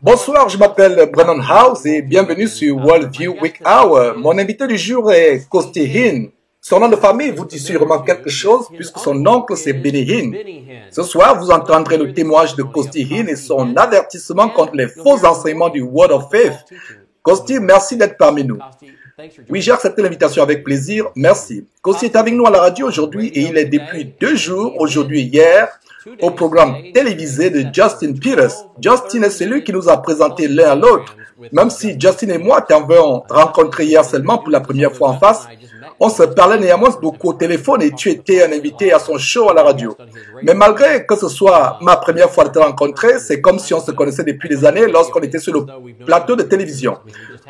Bonsoir, je m'appelle Brennan House et bienvenue sur Worldview Week Hour. Mon invité du jour est Costi Hinn. Son nom de famille vous dit sûrement quelque chose puisque son oncle c'est Benny Hinn. Ce soir, vous entendrez le témoignage de Costi Hinn et son avertissement contre les faux enseignements du Word of Faith. Costi, merci d'être parmi nous. Oui, j'ai accepté l'invitation avec plaisir, merci. Costi est avec nous à la radio aujourd'hui et il est depuis 2 jours, aujourd'hui et hier, au programme télévisé de Justin Peters. Justin est celui qui nous a présenté l'un à l'autre. Même si Justin et moi t'avons rencontré hier seulement pour la première fois en face, on se parlait néanmoins beaucoup au téléphone et tu étais un invité à son show à la radio. Mais malgré que ce soit ma première fois de te rencontrer, c'est comme si on se connaissait depuis des années lorsqu'on était sur le plateau de télévision.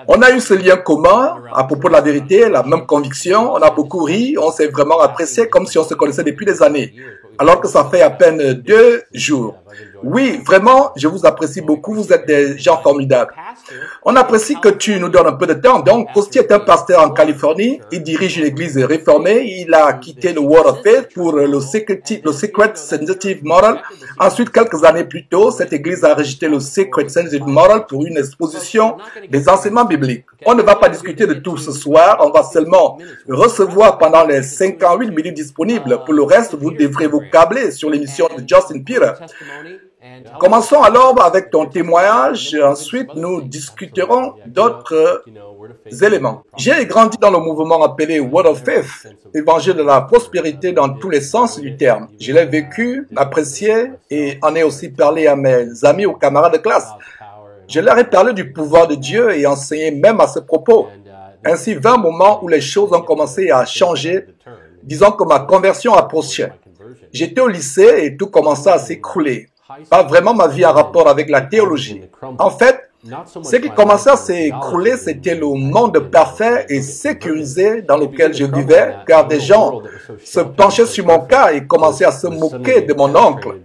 On a eu ce lien commun à propos de la vérité, la même conviction, on a beaucoup ri, on s'est vraiment apprécié comme si on se connaissait depuis des années, alors que ça fait à peine 2 jours. Oui, vraiment, je vous apprécie beaucoup, vous êtes des gens formidables. On apprécie que tu nous donnes un peu de temps. Donc, Costi est un pasteur en Californie, il dirige une église réformée, il a quitté le Word of Faith pour le Secret Sensitive Model. Ensuite, quelques années plus tôt, cette église a rejeté le Secret Sensitive Model pour une exposition des enseignements bibliques. On ne va pas discuter de tout ce soir, on va seulement recevoir pendant les 58 minutes disponibles. Pour le reste, vous devrez vous câbler sur l'émission de Justin Peters. Commençons alors avec ton témoignage, ensuite nous discuterons d'autres éléments. J'ai grandi dans le mouvement appelé Word of Faith, évangile de la prospérité dans tous les sens du terme. Je l'ai vécu, apprécié et en ai aussi parlé à mes amis ou camarades de classe. Je leur ai parlé du pouvoir de Dieu et enseigné même à ce propos. Ainsi vint un moment où les choses ont commencé à changer, disons que ma conversion approchait. J'étais au lycée et tout commençait à s'écrouler. Pas vraiment ma vie en rapport avec la théologie. En fait, ce qui commençait à s'écrouler, c'était le monde parfait et sécurisé dans lequel je vivais, car des gens se penchaient sur mon cas et commençaient à se moquer de mon oncle.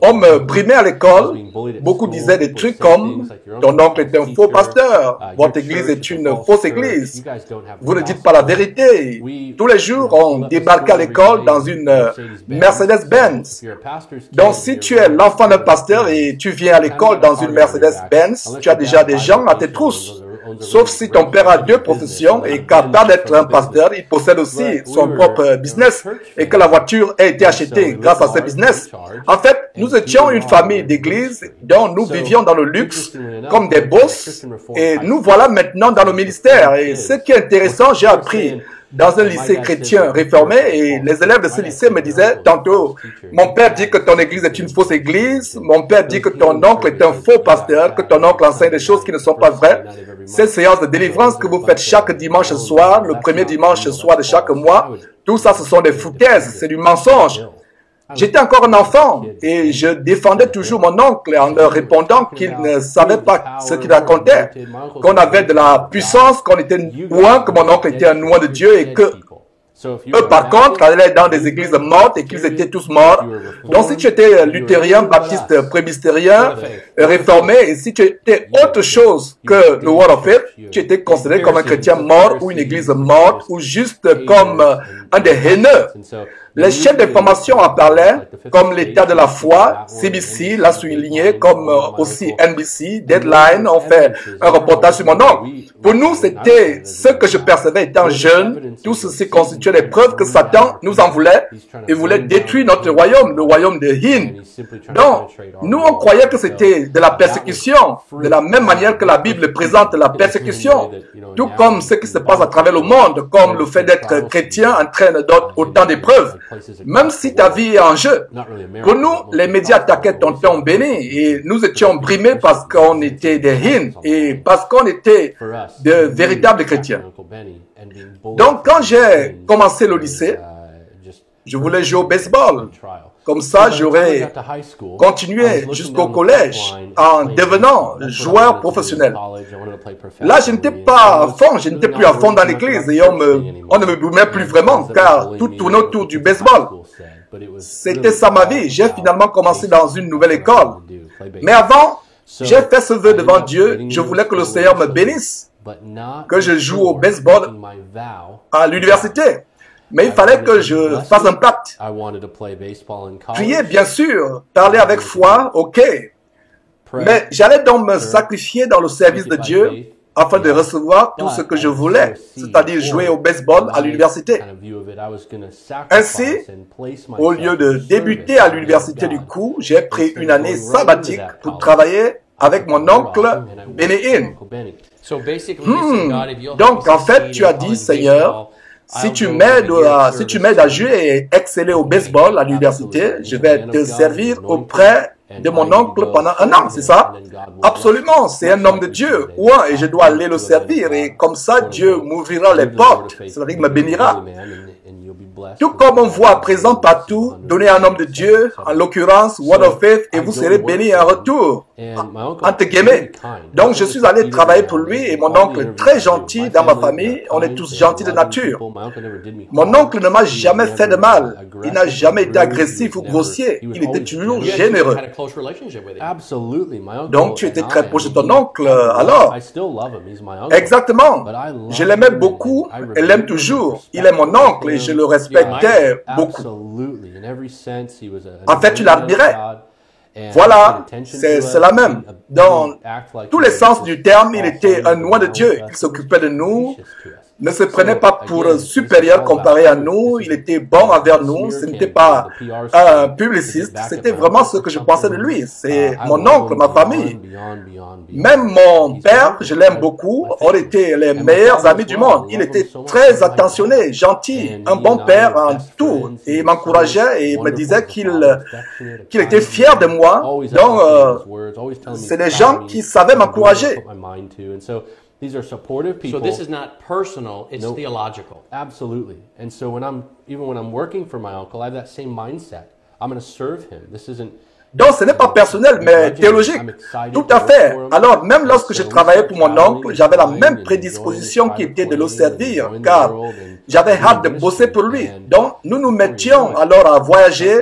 On me brimait à l'école, beaucoup disaient des trucs comme « Ton oncle est un faux pasteur, votre église est une fausse église, vous ne dites pas la vérité. » Tous les jours, on débarquait à l'école dans une Mercedes-Benz. Donc si tu es l'enfant d'un pasteur et tu viens à l'école dans une Mercedes-Benz, tu as déjà des gens à tes trousses. Sauf si ton père a 2 professions et qu'à part d'être un pasteur, il possède aussi son propre business et que la voiture a été achetée grâce à ce business. En fait, nous étions une famille d'église dont nous vivions dans le luxe comme des boss et nous voilà maintenant dans le ministère. Et ce qui est intéressant, j'ai appris dans un lycée chrétien réformé et les élèves de ce lycée me disaient tantôt, mon père dit que ton église est une fausse église, mon père dit que ton oncle est un faux pasteur, que ton oncle enseigne des choses qui ne sont pas vraies. Ces séances de délivrance que vous faites chaque dimanche soir, le premier dimanche soir de chaque mois, tout ça ce sont des foutaises, c'est du mensonge. J'étais encore un enfant et je défendais toujours mon oncle en leur répondant qu'il ne savait pas ce qu'il racontait, qu'on avait de la puissance, qu'on était loin, que mon oncle était un loin de Dieu et que eux, par contre, allaient dans des églises mortes et qu'ils étaient tous morts. Donc, si tu étais luthérien, baptiste, presbytérien, réformé, et si tu étais autre chose que le Word of Faith, tu étais considéré comme un chrétien mort ou une église morte ou juste comme un des haineux. Les chaînes d'information en parlaient, comme l'État de la foi, CBC l'a souligné, comme aussi NBC, Deadline, ont fait un reportage sur mon oncle. Pour nous, c'était ce que je percevais étant jeune. Tout ceci constituait des preuves que Satan nous en voulait et voulait détruire notre royaume, le royaume de Hinn. Donc, nous, on croyait que c'était de la persécution, de la même manière que la Bible présente la persécution, tout comme ce qui se passe à travers le monde, comme le fait d'être chrétien entraîne autant d'épreuves. Même si ta vie est en jeu. Pour nous, les médias attaquaient tonton Benny et nous étions brimés parce qu'on était des Hinn et parce qu'on était de véritables chrétiens. Donc, quand j'ai commencé le lycée, je voulais jouer au baseball. Comme ça, j'aurais continué jusqu'au collège en devenant joueur professionnel. Là, je n'étais pas à fond, je n'étais plus à fond dans l'église et on ne me boumait plus vraiment car tout tournait autour du baseball. C'était ça ma vie. J'ai finalement commencé dans une nouvelle école. Mais avant, j'ai fait ce vœu devant Dieu. Je voulais que le Seigneur me bénisse, que je joue au baseball à l'université. Mais il fallait que je fasse un pacte. Prier, bien sûr. Parler avec foi, ok. Mais j'allais donc me sacrifier dans le service de Dieu afin de recevoir tout ce que je voulais, c'est-à-dire jouer au baseball à l'université. Ainsi, au lieu de débuter à l'université du coup, j'ai pris une année sabbatique pour travailler avec mon oncle Benny Hinn. Donc, en fait, tu as dit, Seigneur, si tu m'aides à jouer et exceller au baseball à l'université, je vais te servir auprès de mon oncle pendant un an, c'est ça? Absolument, c'est un homme de Dieu, et je dois aller le servir, et comme ça, Dieu m'ouvrira les portes, c'est-à-dire qu'il me bénira. Tout comme on voit à présent partout, donnez à un homme de Dieu, en l'occurrence Word of Faith, et vous serez bénis en retour, entre guillemets. Donc je suis allé travailler pour lui, et mon oncle est très gentil dans ma famille, on est tous gentils de nature. Mon oncle ne m'a jamais fait de mal, il n'a jamais été agressif ou grossier, il était toujours généreux. Donc tu étais très proche de ton oncle, alors? Exactement, je l'aimais beaucoup et l'aime toujours, il est mon oncle et je le respectais beaucoup. En fait, tu l'admirais. Voilà, c'est cela même. Dans tous les sens du terme, il était un oint de Dieu. Il s'occupait de nous, ne se prenait pas pour supérieur comparé à nous, il était bon envers nous, ce n'était pas un publiciste, c'était vraiment ce que je pensais de lui. C'est mon oncle, ma famille. Même mon père, je l'aime beaucoup, on était les meilleurs amis du monde. Il était très attentionné, gentil, un bon père en tout. Et il m'encourageait et me disait qu'il était fier de moi. Donc, c'est des gens qui savaient m'encourager. These are supportive people. So this is not personal, it's theological. Absolutely. And so even when I'm working for my uncle, I have that same mindset. I'm going to serve him. This isn't Donc, ce n'est pas personnel, mais théologique. Tout à fait. Alors, même lorsque je travaillais pour mon oncle, j'avais la même prédisposition qui était de le servir, car j'avais hâte de bosser pour lui. Donc, nous nous mettions alors à voyager.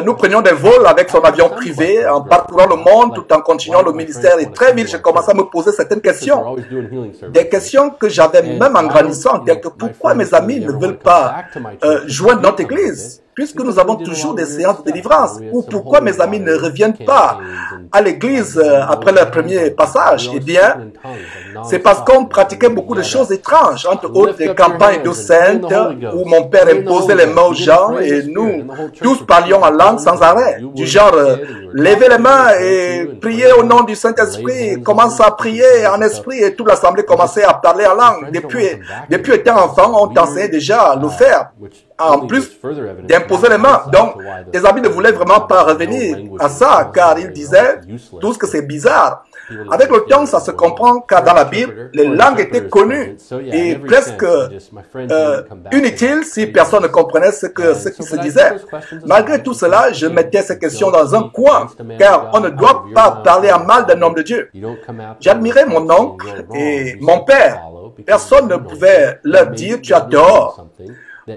Nous prenions des vols avec son avion privé en parcourant le monde tout en continuant le ministère. Et très vite, je commençais à me poser certaines questions. Des questions que j'avais même en grandissant, telles que pourquoi mes amis ne veulent pas joindre notre église, puisque nous avons toujours des séances de délivrance, ou pourquoi mes amis ne reviennent pas à l'église après leur premier passage. Eh bien, c'est parce qu'on pratiquait beaucoup de choses étranges, entre autres des campagnes d'eau sainte, où mon père imposait les mains aux gens et nous tous parlions en langue sans arrêt, du genre levez les mains et priez au nom du Saint-Esprit, commence à prier en esprit et toute l'assemblée commençait à parler en langue. Depuis étant enfant, on t'enseignait déjà à le faire, en plus d'imposer les mains. Donc, tes amis ne voulaient vraiment pas revenir à ça, car ils disaient tous que c'est bizarre. Avec le temps, ça se comprend car dans la Bible, les langues étaient connues et presque inutiles si personne ne comprenait ce qui se disait. Malgré tout cela, je mettais ces questions dans un coin car on ne doit pas parler en mal d'un homme de Dieu. J'admirais mon oncle et mon père. Personne ne pouvait leur dire tu as tort.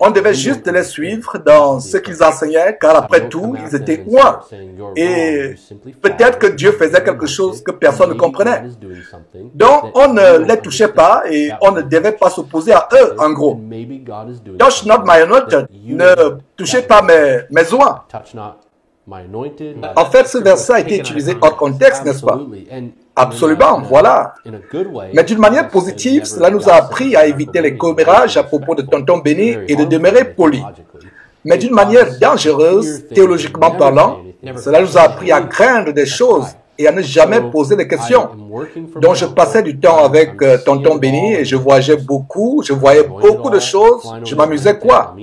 On devait juste les suivre dans ce qu'ils enseignaient, car après tout, ils étaient loin. Et peut-être que Dieu faisait quelque chose que personne ne comprenait. Donc, on ne les touchait pas et on ne devait pas s'opposer à eux, en gros. Touch not my anointed, ne touchez pas mes oints. En fait, ce verset a été utilisé hors contexte, n'est-ce pas? Absolument, voilà. Mais d'une manière positive, cela nous a appris à éviter les commérages à propos de tonton Benny et de demeurer poli. Mais d'une manière dangereuse, théologiquement parlant, cela nous a appris à craindre des choses et à ne jamais poser de questions. Donc je passais du temps avec tonton Benny et je voyageais beaucoup, je voyais beaucoup de choses, je m'amusais quoi.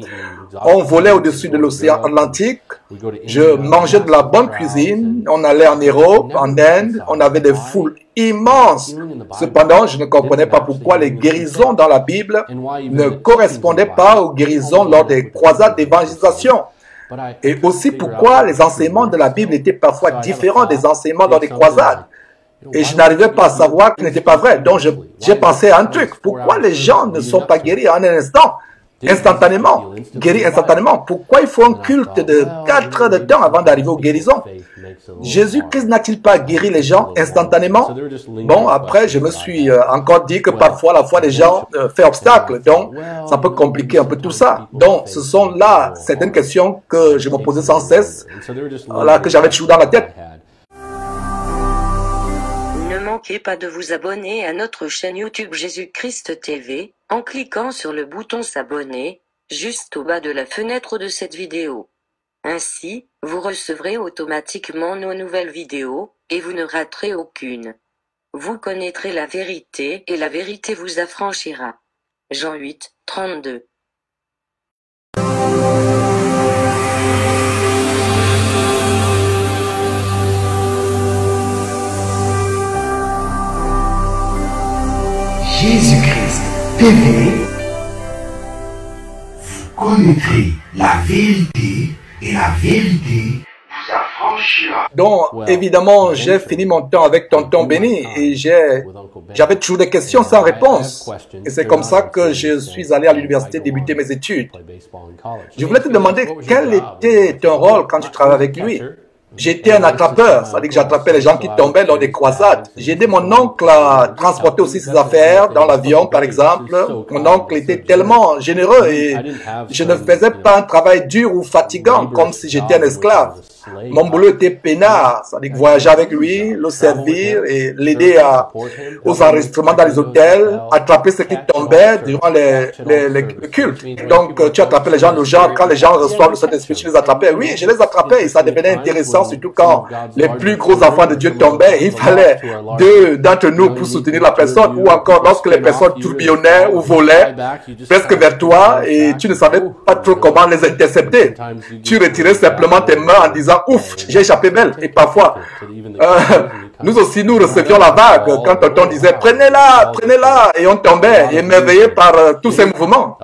On volait au-dessus de l'océan Atlantique, je mangeais de la bonne cuisine, on allait en Europe, en Inde, on avait des foules immenses. Cependant, je ne comprenais pas pourquoi les guérisons dans la Bible ne correspondaient pas aux guérisons lors des croisades d'évangélisation. Et aussi pourquoi les enseignements de la Bible étaient parfois différents des enseignements dans des croisades. Et je n'arrivais pas à savoir que ce n'était pas vrai. Donc j'ai pensé à un truc. Pourquoi les gens ne sont pas guéris en un instant? Instantanément, guéri instantanément. Pourquoi il faut un culte de 4 heures de temps avant d'arriver aux guérisons? Jésus-Christ n'a-t-il pas guéri les gens instantanément? Bon, après, je me suis encore dit que parfois la foi des gens fait obstacle. Donc, ça peut compliquer un peu tout ça. Donc, ce sont là certaines questions que je me posais sans cesse, là, que j'avais toujours dans la tête. manquez pas de vous abonner à notre chaîne YouTube Jésus-Christ TV, en cliquant sur le bouton s'abonner, juste au bas de la fenêtre de cette vidéo. Ainsi, vous recevrez automatiquement nos nouvelles vidéos, et vous ne raterez aucune. Vous connaîtrez la vérité, et la vérité vous affranchira. Jean 8, 32. Jésus-Christ TV, vous connaîtrez la vérité et la vérité vous affranchira. Donc, évidemment, j'ai fini mon temps avec Tonton Benny et j'avais toujours des questions sans réponse. Et c'est comme ça que je suis allé à l'université débuter mes études. Je voulais te demander quel était ton rôle quand tu travaillais avec lui. J'étais un attrapeur, c'est-à-dire que j'attrapais les gens qui tombaient lors des croisades. J'ai aidé mon oncle à transporter aussi ses affaires dans l'avion, par exemple. Mon oncle était tellement généreux et je ne faisais pas un travail dur ou fatigant comme si j'étais un esclave. Mon boulot était peinard, c'est-à-dire voyager avec lui, le servir et l'aider aux enregistrements dans les hôtels, attraper ceux qui tombaient durant les cultes. Donc, tu attrapais les gens, quand les gens reçoivent le Saint-Esprit, tu les attrapais. Oui, je les attrapais et ça devenait intéressant, surtout quand les plus gros enfants de Dieu tombaient. Il fallait deux d'entre nous pour soutenir la personne, ou encore lorsque les personnes tourbillonnaient ou volaient presque vers toi et tu ne savais pas trop comment les intercepter. Tu retirais simplement tes mains en disant ouf, j'ai échappé belle. Et parfois, nous aussi, nous recevions la vague quand tonton disait prenez-la, prenez-la, et on tombait, émerveillé par tous ces mouvements.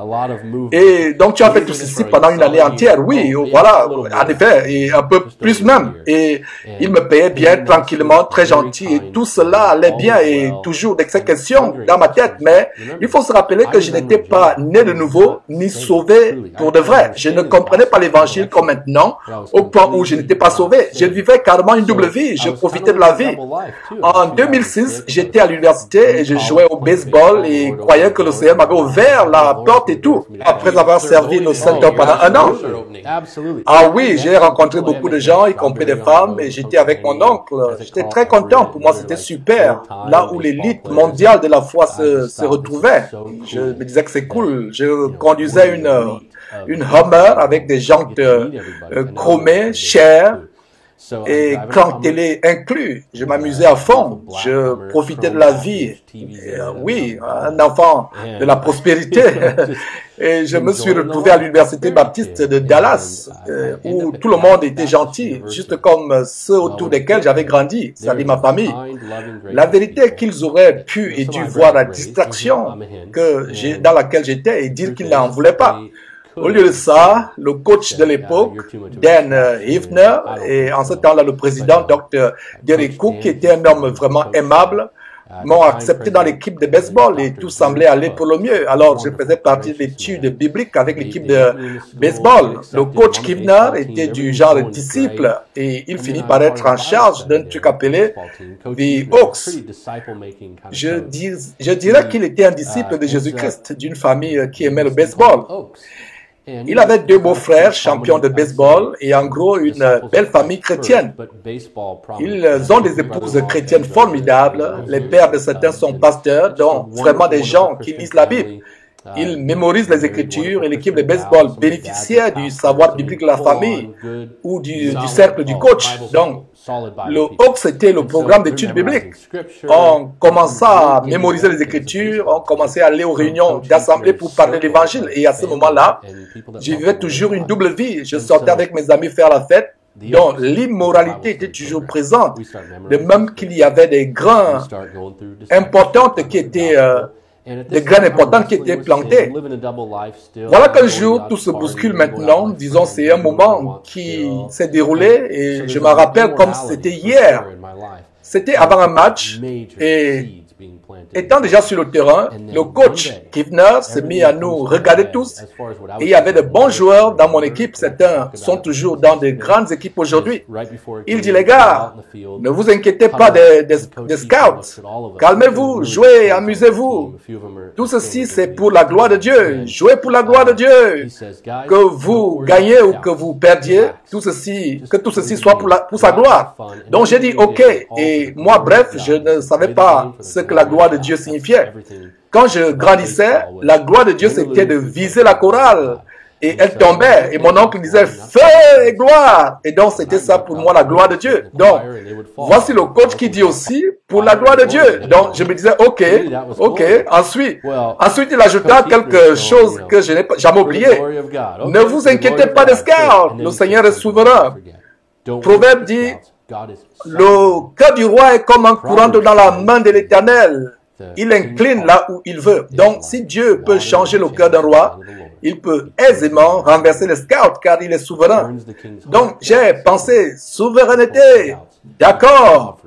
Et donc, tu as fait tout ceci pendant une année entière. Oui, voilà, en effet, et un peu plus même. Et il me payait bien, tranquillement, très gentil, et tout cela allait bien, et toujours des questions dans ma tête. Mais il faut se rappeler que je n'étais pas né de nouveau, ni sauvé pour de vrai. Je ne comprenais pas l'évangile comme maintenant, au point où je n'étais pas sauvé. Je vivais carrément une double vie, je profitais de la vie. En 2006, j'étais à l'université et je jouais au baseball et croyais que le Seigneur m'avait ouvert la porte et tout. Après avoir servi le Saint-Homme pendant un an. Ah oui, j'ai rencontré beaucoup de gens, y compris des femmes, et j'étais avec mon oncle. J'étais très content. Pour moi, c'était super. Là où l'élite mondiale de la foi se retrouvait. Je me disais que c'est cool. Je conduisais une Hummer avec des jantes chromées, chères, et cran télé inclus. Je m'amusais à fond. Je profitais de la vie. Oui, un enfant de la prospérité. Et je me suis retrouvé à l'université baptiste de Dallas, où tout le monde était gentil, juste comme ceux autour desquels j'avais grandi, c'est-à-dire ma famille. La vérité est qu'ils auraient pu et dû voir la distraction dans laquelle j'étais et dire qu'ils n'en voulaient pas. Au lieu de ça, le coach de l'époque, Dan Hefner, et en ce temps-là le président, Dr. Derek Cook, qui était un homme vraiment aimable, m'ont accepté dans l'équipe de baseball et tout semblait aller pour le mieux. Alors, je faisais partie de l'étude biblique avec l'équipe de baseball. Le coach Hefner était du genre disciple et il finit par être en charge d'un truc appelé The Hawks. Je dirais qu'il était un disciple de Jésus-Christ, d'une famille qui aimait le baseball. Il avait deux beaux-frères champions de baseball et en gros une belle famille chrétienne. Ils ont des épouses chrétiennes formidables. Les pères de certains sont pasteurs, donc vraiment des gens qui lisent la Bible. Ils mémorisent les Écritures et l'équipe de baseball bénéficiait du savoir biblique de la famille ou du cercle du coach. Donc, le Hawks, c'était le programme d'études bibliques. On commençait à mémoriser les Écritures, on commençait à aller aux réunions d'assemblée pour parler de l'Évangile. Et à ce moment-là, je vivais toujours une double vie. Je sortais avec mes amis faire la fête. Donc, l'immoralité était toujours présente. De même qu'il y avait des grains importants qui étaient des graines importantes qui étaient plantées. Voilà qu'un jour, tout se bouscule maintenant. Disons, c'est un moment qui s'est déroulé et je me rappelle comme si c'était hier. C'était avant un match et étant déjà sur le terrain, le coach Kivner s'est mis à nous regarder tous. Et il y avait de bons joueurs dans mon équipe. Certains sont toujours dans de grandes équipes aujourd'hui. Il dit, les gars, ne vous inquiétez pas des scouts. Calmez-vous, jouez, amusez-vous. Tout ceci, c'est pour la gloire de Dieu. Jouez pour la gloire de Dieu. Que vous gagnez ou que vous perdiez, que tout ceci soit pour sa gloire. Donc j'ai dit, ok. Et moi, bref, je ne savais pas ce que la gloire de Dieu signifiait. Quand je grandissais, la gloire de Dieu, c'était de viser la chorale. Et elle tombait. Et mon oncle disait, feu et gloire. Et donc, c'était ça pour moi, la gloire de Dieu. Donc, voici le coach qui dit aussi, pour la gloire de Dieu. Donc, je me disais, ok. Ensuite, il ajouta quelque chose que je n'ai jamais oublié. Ne vous inquiétez pas des scouts. Le Seigneur est souverain. Proverbe dit, le cœur du roi est comme un courant dans la main de l'Éternel. Il incline là où il veut. Donc, si Dieu peut changer le cœur d'un roi, il peut aisément renverser les scouts car il est souverain. Donc, j'ai pensé, souveraineté, d'accord.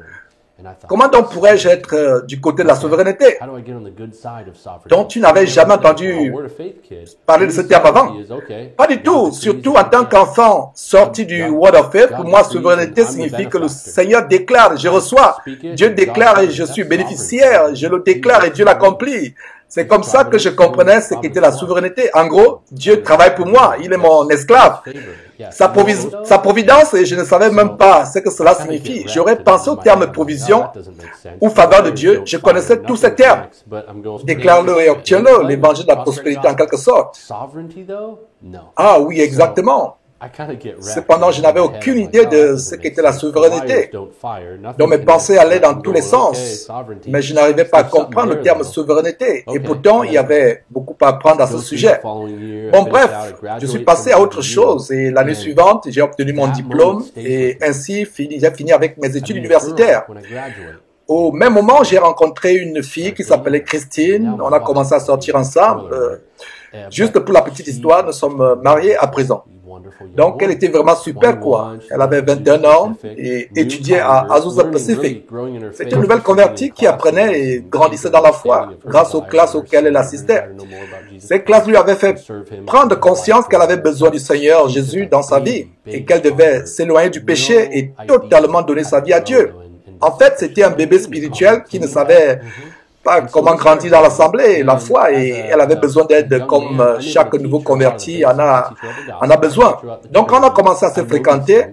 Comment donc pourrais-je être du côté de la souveraineté? Donc, tu n'avais jamais entendu parler de ce terme avant? Pas du tout. Surtout en tant qu'enfant sorti du Word of Faith, pour moi, souveraineté signifie que le Seigneur déclare, je reçois. Dieu déclare et je suis bénéficiaire. Je le déclare et Dieu l'accomplit. C'est comme ça que je comprenais ce qu'était la souveraineté. En gros, Dieu travaille pour moi. Il est mon esclave. Sa providence, et je ne savais même pas ce que cela signifie. J'aurais pensé au terme provision ou faveur de Dieu. Je connaissais tous ces termes. Déclare-le et obtiens-le, l'évangile de la prospérité en quelque sorte. Ah oui, exactement. Cependant, je n'avais aucune idée de ce qu'était la souveraineté. Donc mes pensées allaient dans tous les sens. Mais je n'arrivais pas à comprendre le terme souveraineté. Et pourtant, il y avait beaucoup à apprendre à ce sujet. Bon, bref, je suis passé à autre chose. Et l'année suivante, j'ai obtenu mon diplôme. Et ainsi, j'ai fini avec mes études universitaires. Au même moment, j'ai rencontré une fille qui s'appelait Christine. On a commencé à sortir ensemble. Juste pour la petite histoire, nous sommes mariés à présent. Donc, elle était vraiment super, quoi. Elle avait 21 ans et étudiait à Azusa Pacific. C'était une nouvelle convertie qui apprenait et grandissait dans la foi grâce aux classes auxquelles elle assistait. Ces classes lui avaient fait prendre conscience qu'elle avait besoin du Seigneur Jésus dans sa vie et qu'elle devait s'éloigner du péché et totalement donner sa vie à Dieu. En fait, c'était un bébé spirituel qui ne savait pas comment grandir dans l'assemblée, la foi, et elle avait besoin d'aide comme chaque nouveau converti en a besoin. Donc, quand on a commencé à se fréquenter,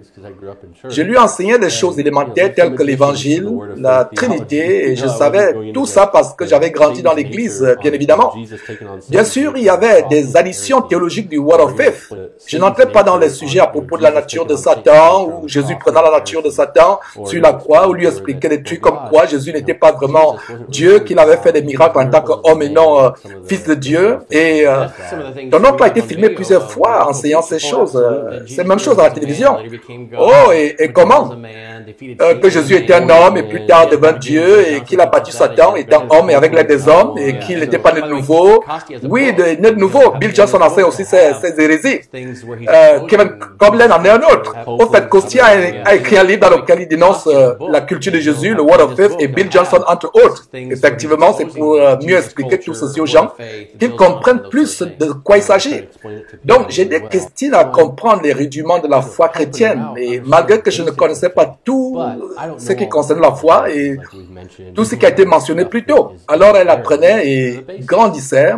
je lui enseignais des choses élémentaires telles que l'évangile, la Trinité, et je savais tout ça parce que j'avais grandi dans l'église, bien évidemment. Bien sûr, il y avait des additions théologiques du Word of Faith. Je n'entrais pas dans les sujets à propos de la nature de Satan, où Jésus prenant la nature de Satan sur la croix, où lui expliquait des trucs comme quoi Jésus n'était pas vraiment Dieu, qu'il avait fait des miracles en tant qu'homme et non fils de Dieu. Et ton oncle a été filmé plusieurs fois enseignant ces choses. C'est la même chose à la télévision. Oh, et comment que Jésus était un homme et plus tard devint Dieu et qu'il a battu Satan étant homme et avec l'aide des hommes et qu'il n'était pas né de nouveau. Oui, né de nouveau. Bill Johnson enseigne aussi ces hérésies. Kevin Copeland en est un autre. Au fait, Costier a écrit un livre dans lequel il dénonce la culture de Jésus, le Word of Faith et Bill Johnson entre autres. Effectivement, c'est pour mieux expliquer tout ceci aux gens, qu'ils comprennent plus de quoi il s'agit. Donc, j'ai aidé Christine à comprendre les rudiments de la foi chrétienne, et malgré que je ne connaissais pas tout ce qui concerne la foi et tout ce qui a été mentionné plus tôt. Alors, elle apprenait et grandissait,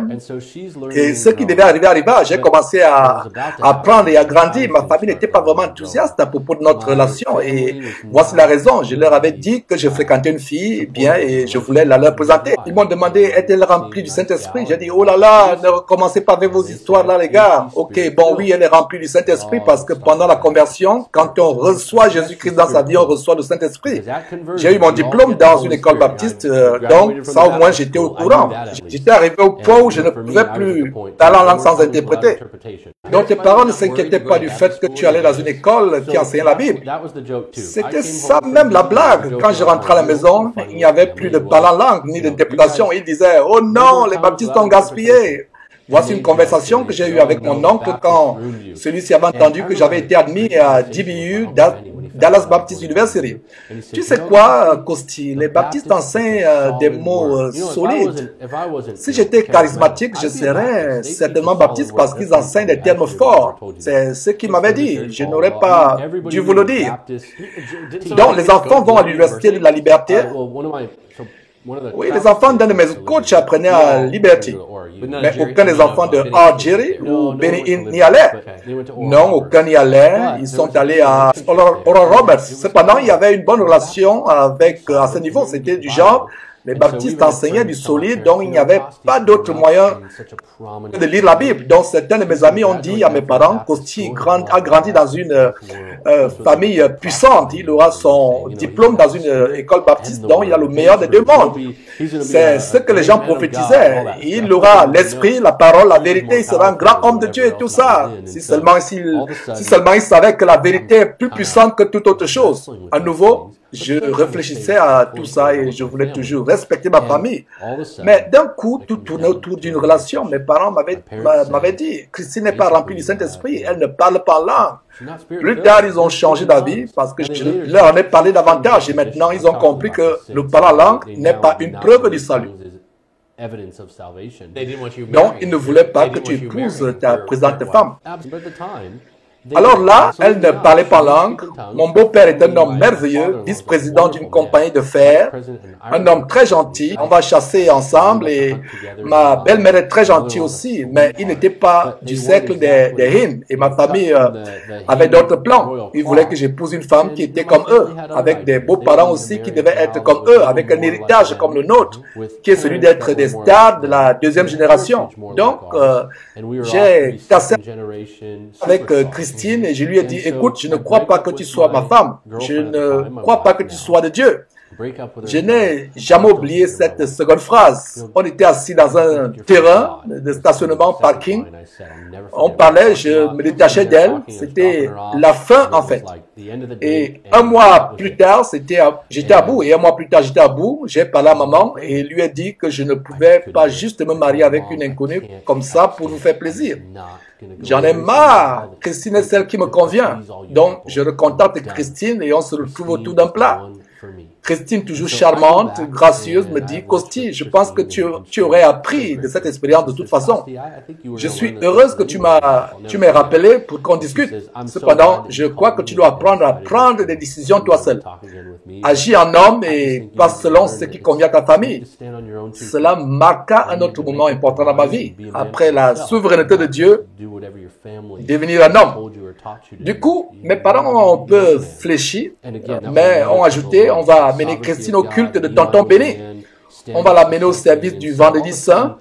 et ce qui devait arriver arriva. J'ai commencé à apprendre et à grandir. Ma famille n'était pas vraiment enthousiaste à propos de notre relation, et voici la raison. Je leur avais dit que je fréquentais une fille bien et je voulais la leur présenter. Ils m'ont demandé, est-elle remplie du Saint-Esprit? J'ai dit, oh là là, ne recommencez pas avec vos histoires là, les gars. Ok, bon, oui, elle est remplie du Saint-Esprit parce que pendant la conversion, quand on reçoit Jésus-Christ dans sa vie, on reçoit le Saint-Esprit. J'ai eu mon diplôme dans une école baptiste, donc ça au moins j'étais au courant. J'étais arrivé au point où je ne pouvais plus parler en langue sans interpréter. Donc tes parents ne s'inquiétaient pas du fait que tu allais dans une école qui enseignait la Bible. C'était ça même la blague. Quand je rentrais à la maison, il n'y avait plus de parler en langue ni d'interprétation. Ils disaient, oh non, les baptistes ont gaspillé. Voici une conversation que j'ai eue avec mon oncle quand celui-ci avait entendu que j'avais été admis à DBU, Dallas Baptist University. Tu sais quoi, Costi, les baptistes enseignent des mots solides. Si j'étais charismatique, je serais certainement baptiste parce qu'ils enseignent des termes forts. C'est ce qu'il m'avait dit. Je n'aurais pas dû vous le dire. Donc, les enfants vont à l'université de la liberté. Oui, les enfants d'un de mes coachs apprenaient à Liberty. Mais aucun des enfants de R. Jerry ou Benny Hinn n'y allait. Non, aucun n'y allait. Ils sont allés à Oral Roberts. Cependant, il y avait une bonne relation avec, à ce niveau. C'était du genre, les baptistes enseignaient du solide, donc il n'y avait pas d'autre moyen de lire la Bible. Donc certains de mes amis ont dit à mes parents, Costi a grandi dans une famille puissante. Il aura son diplôme dans une école baptiste, donc il a le meilleur des deux mondes. C'est ce que les gens prophétisaient. Il aura l'esprit, la parole, la vérité, il sera un grand homme de Dieu et tout ça. Si seulement il savait que la vérité est plus puissante que toute autre chose. À nouveau, je réfléchissais à tout ça et je voulais toujours respecter ma famille. Mais d'un coup, tout tournait autour d'une relation. Mes parents m'avaient dit, Christine n'est pas remplie du Saint-Esprit, elle ne parle pas en langue. Plus tard, ils ont changé d'avis parce que je leur en ai parlé davantage et maintenant, ils ont compris que le parler en langue n'est pas une preuve du salut. Donc, ils ne voulaient pas que tu épouses ta présente femme. Alors là, elle ne parlait pas langue. Mon beau-père est un homme merveilleux, vice-président d'une compagnie de fer, un homme très gentil. On va chasser ensemble et ma belle-mère est très gentille aussi, mais il n'était pas du cercle des Hinn et ma famille avait d'autres plans. Ils voulaient que j'épouse une femme qui était comme eux, avec des beaux-parents aussi qui devaient être comme eux, avec un héritage comme le nôtre, qui est celui d'être des stars de la deuxième génération. Donc, j'ai cassé avec Christine et je lui ai dit, écoute, je ne crois pas que tu sois ma femme. Je ne crois pas que tu sois de Dieu. Je n'ai jamais oublié cette seconde phrase. On était assis dans un terrain de stationnement, parking. On parlait, je me détachais d'elle. C'était la fin en fait. Et un mois plus tard, j'étais à bout. Et un mois plus tard, j'étais à bout. J'ai parlé à maman et lui ai dit que je ne pouvais pas juste me marier avec une inconnue comme ça pour vous faire plaisir. J'en ai marre. Christine est celle qui me convient. Donc, je recontacte Christine et on se retrouve autour d'un plat. Christine, toujours charmante, gracieuse, me dit, Costi, je pense que tu aurais appris de cette expérience de toute façon. Je suis heureuse que tu m'aies rappelé pour qu'on discute. Cependant, je crois que tu dois apprendre à prendre des décisions toi seul. Agis en homme et pas selon ce qui convient à ta famille. Cela marqua un autre moment important dans ma vie. Après la souveraineté de Dieu, devenir un homme. Du coup, mes parents ont un peu fléchi, mais ont ajouté, on va amener Christine au culte de tonton Benny. On va l'amener au service du vendredi saint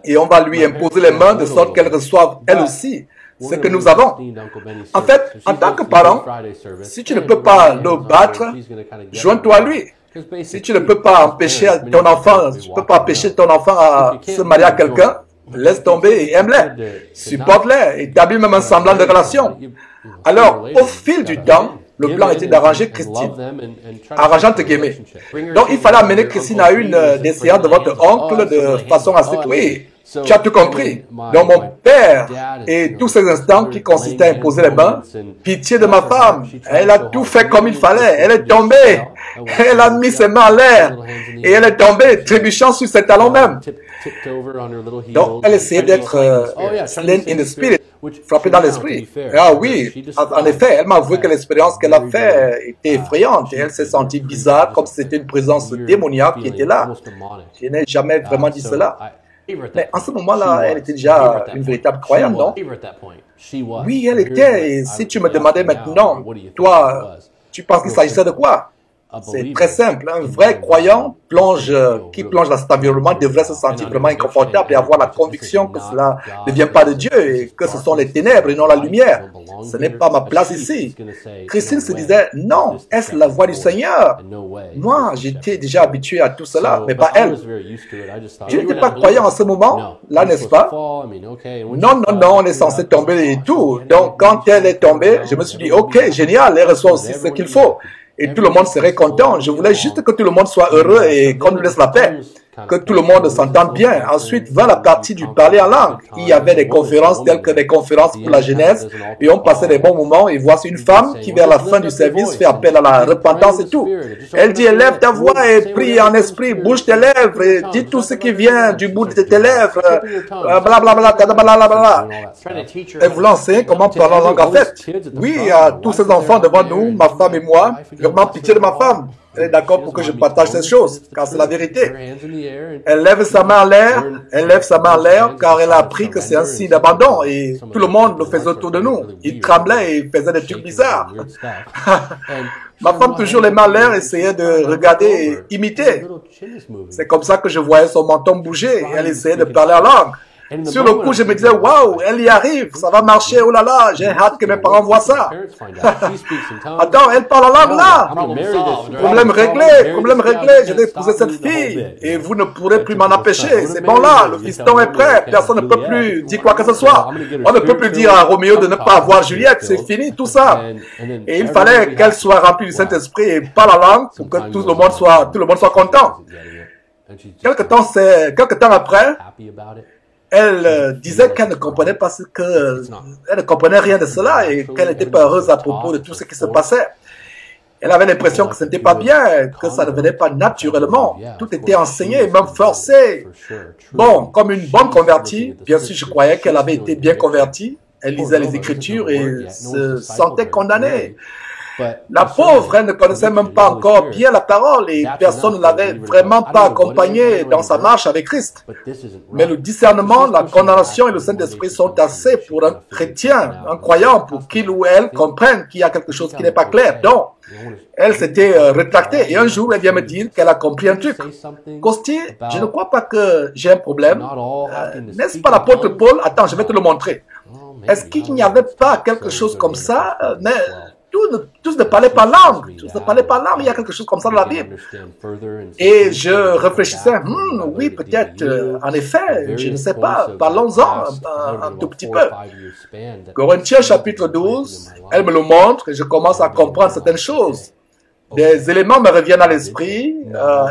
et on va lui imposer les mains de sorte qu'elle reçoive elle aussi ce que nous avons. En fait, en tant que parent, si tu ne peux pas le battre, joins-toi à lui. Si tu ne peux pas empêcher ton enfant, tu ne peux pas empêcher ton enfant à se marier à quelqu'un, laisse tomber et aime-les, supporte-les, établis même un semblant de relation. Alors, au fil du temps, le plan était d'arranger Christine, arrangeant entre guillemets. Donc, il fallait amener Christine à une des séances de votre oncle de façon à ce que, oui, tu as tout compris. Donc, mon père et tous ces instants qui consistaient à imposer les mains, pitié de ma femme, elle a tout fait comme il fallait. Elle est tombée, elle a mis ses mains en l'air et elle est tombée, trébuchant sur ses talons même. Donc, elle essayait d'être slain in the spirit, frappée dans l'esprit. Ah oui, en effet, elle m'a avoué que l'expérience qu'elle a faite était effrayante et elle s'est sentie bizarre, comme si c'était une présence démoniaque qui était là. Je n'ai jamais vraiment dit cela. Mais en ce moment-là, elle était déjà une véritable croyante, non? Oui, elle était. Et si tu me demandais maintenant, toi, tu penses qu'il s'agissait de quoi? C'est très simple. Un vrai croyant qui plonge dans cet environnement devrait se sentir vraiment inconfortable et avoir la conviction que cela ne vient pas de Dieu et que ce sont les ténèbres et non la lumière. Ce n'est pas ma place ici. Christine se disait, non, est-ce la voix du Seigneur? Moi, j'étais déjà habitué à tout cela, mais pas elle. Tu n'étais pas croyant en ce moment, là, n'est-ce pas? Non, on est censé tomber et tout. Donc, quand elle est tombée, je me suis dit, ok, génial, elle reçoit aussi ce qu'il faut. Et tout le monde serait content. Je voulais juste que tout le monde soit heureux et qu'on nous laisse la paix. que tout le monde s'entende bien. Ensuite vint la partie du parler en langue. Il y avait des conférences telles que des conférences pour la jeunesse et on passait des bons moments. Et voici une femme qui vers la fin du service fait appel à la repentance et tout. Elle dit, élève ta voix et prie en esprit, bouge tes lèvres et dis tout ce qui vient du bout de tes lèvres, blablabla, blablabla. Elle voulait enseigner comment parler en langue en fait. Oui, il y a tous ces enfants devant nous, ma femme et moi, vraiment pitié de ma femme. Elle est d'accord pour que je partage ces choses, car c'est la vérité. Elle lève sa main en l'air, car elle a appris que c'est un signe d'abandon, et tout le monde le faisait autour de nous. Il tremblait et faisait des trucs bizarres. Ma femme, toujours les mains en l'air, essayait de regarder et imiter. C'est comme ça que je voyais son menton bouger, et elle essayait de parler en langue. Sur le coup, je me disais, waouh, elle y arrive, ça va marcher, oh là là, j'ai hâte que mes parents voient ça. Attends, elle parle en langue là. Problème réglé, je vais épouser cette fille et vous ne pourrez plus m'en empêcher. C'est bon là, le fiston est prêt, personne ne peut plus dire quoi que ce soit. On ne peut plus dire à Roméo de ne pas avoir Juliette, c'est fini tout ça. Et il fallait qu'elle soit remplie du Saint-Esprit et parle en langue pour que tout le monde soit content. Quelque temps après, elle disait qu'elle ne comprenait pas elle ne comprenait rien de cela et qu'elle n'était pas heureuse à propos de tout ce qui se passait. Elle avait l'impression que ce n'était pas bien, que ça ne venait pas naturellement. Tout était enseigné et même forcé. Bon, comme une bonne convertie, bien sûr je croyais qu'elle avait été bien convertie. Elle lisait les Écritures et se sentait condamnée. La pauvre, elle ne connaissait même pas encore bien la parole et personne ne l'avait vraiment pas accompagnée dans sa marche avec Christ. Mais le discernement, la condamnation et le Saint-Esprit sont assez pour un chrétien, un croyant, pour qu'il ou elle comprenne qu'il y a quelque chose qui n'est pas clair. Donc, elle s'était rétractée et un jour, elle vient me dire qu'elle a compris un truc. Costi, je ne crois pas que j'ai un problème. N'est-ce pas l'apôtre Paul? Attends, je vais te le montrer. Est-ce qu'il n'y avait pas quelque chose comme ça? Mais tous ne parlaient pas langue. Il y a quelque chose comme ça dans la Bible. Et je réfléchissais, oui, peut-être, en effet, je ne sais pas, parlons-en un tout petit peu. Corinthiens chapitre 12, elle me le montre et je commence à comprendre certaines choses. Des éléments me reviennent à l'esprit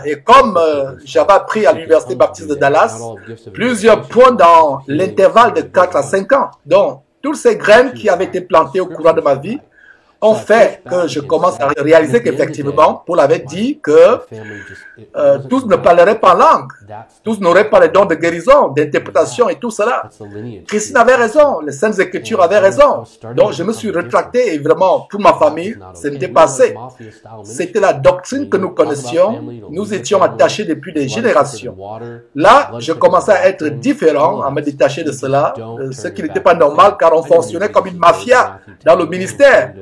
et comme j'avais appris à l'Université baptiste de Dallas, plusieurs points dans l'intervalle de 4 à 5 ans. Donc, toutes ces graines qui avaient été plantées au courant de ma vie ont fait que je commence à réaliser qu'effectivement, Paul avait dit que tous ne parleraient pas en langue, tous n'auraient pas les dons de guérison, d'interprétation et tout cela. Christine avait raison, les Saintes Écritures avaient raison. Donc je me suis rétracté et vraiment, pour ma famille, ce n'était pas assez. C'était la doctrine que nous connaissions, nous étions attachés depuis des générations. Là, je commençais à être différent, à me détacher de cela, ce qui n'était pas normal car on fonctionnait comme une mafia dans le ministère.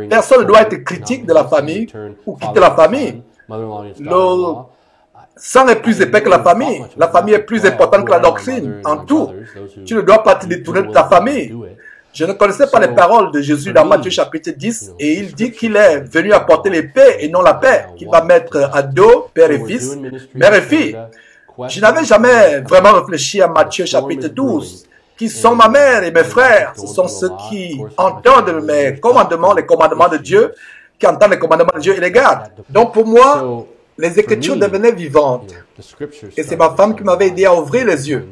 Personne ne doit être critique de la famille ou quitter la famille. Le sang est plus épais que la famille. La famille est plus importante que la doctrine. En tout, tu ne dois pas te détourner de ta famille. Je ne connaissais pas les paroles de Jésus dans Matthieu chapitre 10 et il dit qu'il est venu apporter l'épée et non la paix, qu'il va mettre à dos père et fils, mère et fille. Je n'avais jamais vraiment réfléchi à Matthieu chapitre 12. Qui sont ma mère et mes frères. Ce sont ceux qui entendent mes commandements, les commandements de Dieu, qui entendent les commandements de Dieu et les gardent. Donc pour moi, les Écritures devenaient vivantes. Et c'est ma femme qui m'avait aidé à ouvrir les yeux.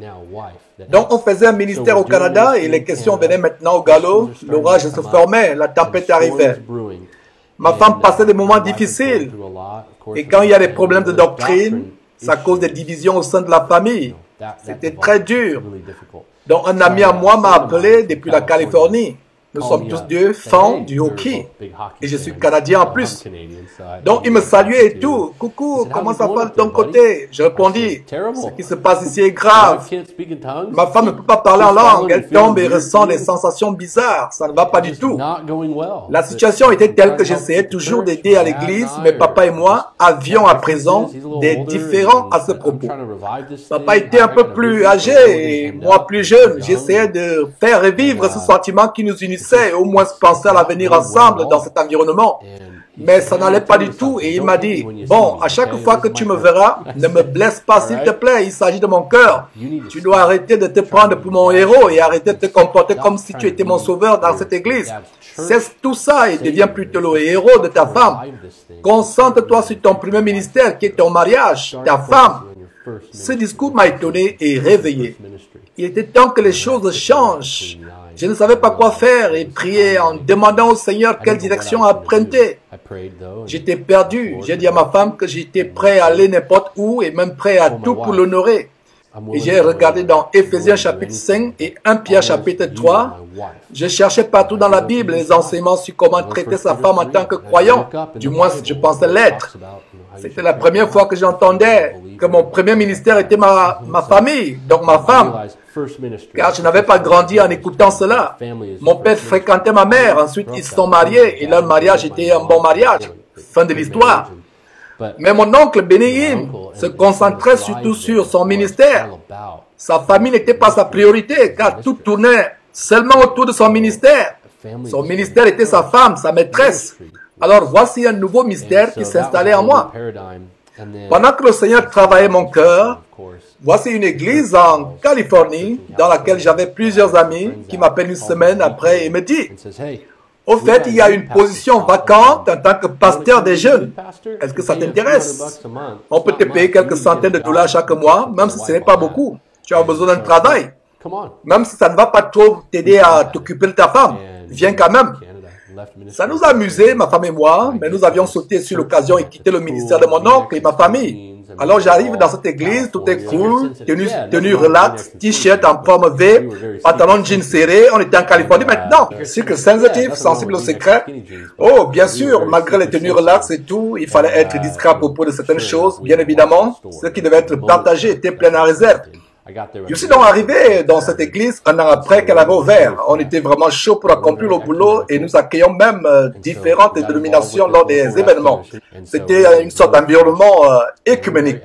Donc on faisait un ministère au Canada et les questions venaient maintenant au galop. L'orage se formait, la tempête arrivait. Ma femme passait des moments difficiles. Et quand il y a des problèmes de doctrine, ça cause des divisions au sein de la famille. C'était très dur. Donc, un ami à moi m'a appelé depuis la Californie. Nous sommes tous deux fans du hockey. Et je suis Canadien en plus. Donc, il me saluait et tout. Coucou, comment ça va de ton côté? Je répondis, ce qui se passe ici est grave. Ma femme ne peut pas parler en langue. Elle tombe et ressent des sensations bizarres. Ça ne va pas du tout. La situation était telle que j'essayais toujours d'aider à l'église, mais papa et moi avions à présent des différends à ce propos. Papa était un peu plus âgé et moi plus jeune. J'essayais de faire revivre ce sentiment qui nous unissait et au moins penser à l'avenir ensemble dans cet environnement. Mais ça n'allait pas du tout et il m'a dit, bon, à chaque fois que tu me verras, ne me blesse pas s'il te plaît, il s'agit de mon cœur. Tu dois arrêter de te prendre pour mon héros et arrêter de te comporter comme si tu étais mon sauveur dans cette église. Cesse tout ça et deviens plutôt le héros de ta femme. Concentre-toi sur ton premier ministère qui est ton mariage, ta femme. Ce discours m'a étonné et réveillé. Il était temps que les choses changent. Je ne savais pas quoi faire et priais en demandant au Seigneur quelle direction emprunter. J'étais perdu. J'ai dit à ma femme que j'étais prêt à aller n'importe où et même prêt à tout pour l'honorer. Et j'ai regardé dans Éphésiens chapitre 5 et 1 Pierre chapitre 3. Je cherchais partout dans la Bible les enseignements sur comment traiter sa femme en tant que croyant. Du moins, je pensais l'être. C'était la première fois que j'entendais que mon premier ministère était ma famille, donc ma femme. Car je n'avais pas grandi en écoutant cela. Mon père fréquentait ma mère, ensuite ils se sont mariés et leur mariage était un bon mariage. Fin de l'histoire. Mais mon oncle Benny se concentrait surtout sur son ministère. Sa famille n'était pas sa priorité car tout tournait seulement autour de son ministère. Son ministère était sa femme, sa maîtresse. Alors voici un nouveau mystère qui s'installait en moi. Pendant que le Seigneur travaillait mon cœur, voici une église en Californie dans laquelle j'avais plusieurs amis qui m'appellent une semaine après et me disent: au fait, il y a une position vacante en tant que pasteur des jeunes. Est-ce que ça t'intéresse? On peut te payer quelques centaines de dollars chaque mois, même si ce n'est pas beaucoup. Tu as besoin d'un travail. Même si ça ne va pas trop t'aider à t'occuper de ta femme. Viens quand même. Ça nous a amusés, ma femme et moi, mais nous avions sauté sur l'occasion et quitté le ministère de mon oncle et ma famille. Alors j'arrive dans cette église, tout est cool, tenue relax, t-shirt en forme V, pantalon de jeans serré, on était en Californie maintenant. Secret sensitive, sensible au secret. Oh, bien sûr, malgré les tenues relax et tout, il fallait être discret à propos de certaines choses, bien évidemment. Ce qui devait être partagé était plein en réserve. Je suis donc arrivé dans cette église un an après qu'elle avait ouvert. On était vraiment chaud pour accomplir le boulot et nous accueillons même différentes dénominations lors des événements. C'était une sorte d'environnement écuménique.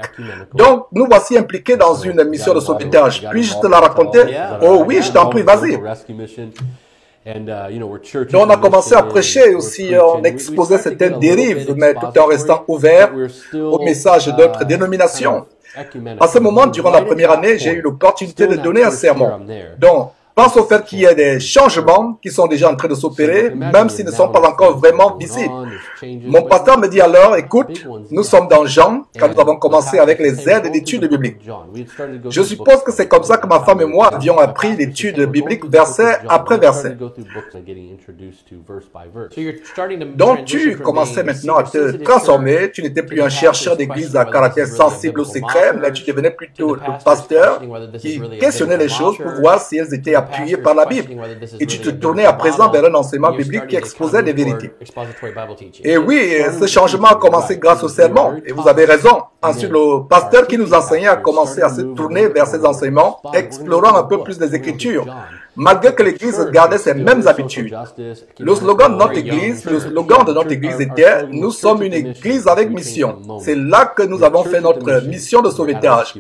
Donc, nous voici impliqués dans une mission de sauvetage. Puis-je te la raconter? Oh oui, je t'en prie, vas-y. Donc, on a commencé à prêcher aussi, on exposait certaines dérives, mais tout en restant ouvert au message d'autres dénominations. À ce moment, durant la première année, j'ai eu l'opportunité de donner un sermon. Donc, pense au fait qu'il y a des changements qui sont déjà en train de s'opérer, même s'ils ne sont pas encore vraiment visibles. Mon pasteur me dit alors: écoute, nous sommes dans Jean, quand nous avons commencé avec les aides d'études bibliques. Je suppose que c'est comme ça que ma femme et moi avions appris l'étude biblique verset après verset. Donc tu commençais maintenant à te transformer, tu n'étais plus un chercheur d'église à caractère sensible au secret, mais tu devenais plutôt le pasteur qui questionnait les choses pour voir si elles étaient appuyé par la Bible. Et tu te tournais à présent vers un enseignement biblique qui exposait des vérités. Et oui, ce changement a commencé grâce au sermon. Et vous avez raison. Ensuite, le pasteur qui nous enseignait a commencé à se tourner vers ces enseignements, explorant un peu plus les Écritures, malgré que l'Église gardait ses mêmes habitudes. Le slogan de notre Église était « Nous sommes une Église avec mission ». C'est là que nous avons fait notre mission de sauvetage.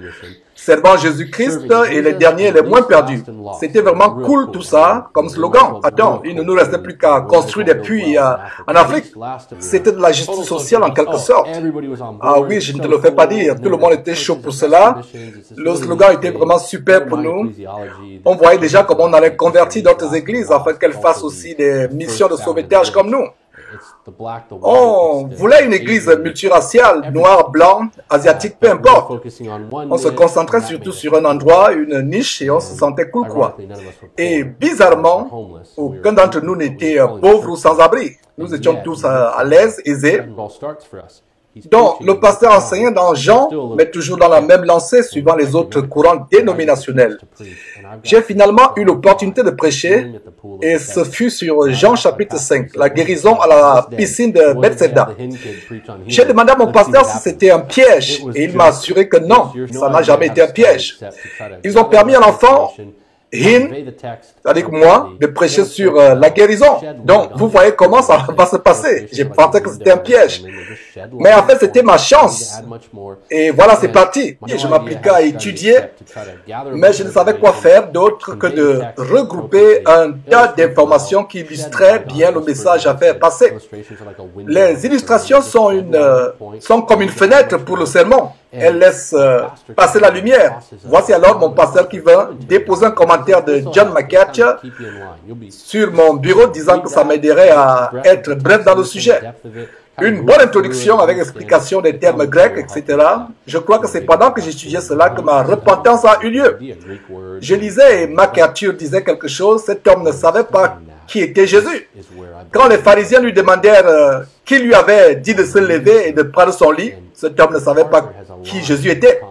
Servant Jésus-Christ et les derniers les moins perdus. C'était vraiment cool tout ça, comme slogan. Attends, il ne nous restait plus qu'à construire des puits en Afrique. C'était de la justice sociale en quelque sorte. Ah oui, je ne te le fais pas dire. Tout le monde était chaud pour cela. Le slogan était vraiment super pour nous. On voyait déjà comment on allait convertir d'autres églises afin qu'elles fassent aussi des missions de sauvetage comme nous. On voulait une église multiraciale, noire, blanc, asiatique, peu importe. On se concentrait surtout sur un endroit, une niche, et on se sentait cool quoi. Et bizarrement, aucun d'entre nous n'était pauvre ou sans abri. Nous étions tous à l'aise, aisés. Donc, le pasteur enseignait dans Jean, mais toujours dans la même lancée, suivant les autres courants dénominationnels. J'ai finalement eu l'opportunité de prêcher, et ce fut sur Jean chapitre 5, la guérison à la piscine de Bethesda. J'ai demandé à mon pasteur si c'était un piège, et il m'a assuré que non, ça n'a jamais été un piège. Ils ont permis à l'enfant avec moi, de prêcher sur la guérison. Donc, vous voyez comment ça va se passer. J'ai pensé que c'était un piège. Mais en fait, c'était ma chance. Et voilà, c'est parti. Et je m'appliquais à étudier, mais je ne savais quoi faire d'autre que de regrouper un tas d'informations qui illustraient bien le message à faire passer. Les illustrations sont comme une fenêtre pour le sermon. Elles laissent passer la lumière. Voici alors mon pasteur qui vint déposer un commentaire de John MacArthur sur mon bureau disant que ça m'aiderait à être bref dans le sujet. une bonne introduction avec explication des termes grecs, etc. Je crois que c'est pendant que j'étudiais cela que ma repentance a eu lieu. Je lisais et MacArthur disait quelque chose, cet homme ne savait pas qui était Jésus. Quand les pharisiens lui demandèrent qui lui avait dit de se lever et de prendre son lit, cet homme ne savait pas qui Jésus était.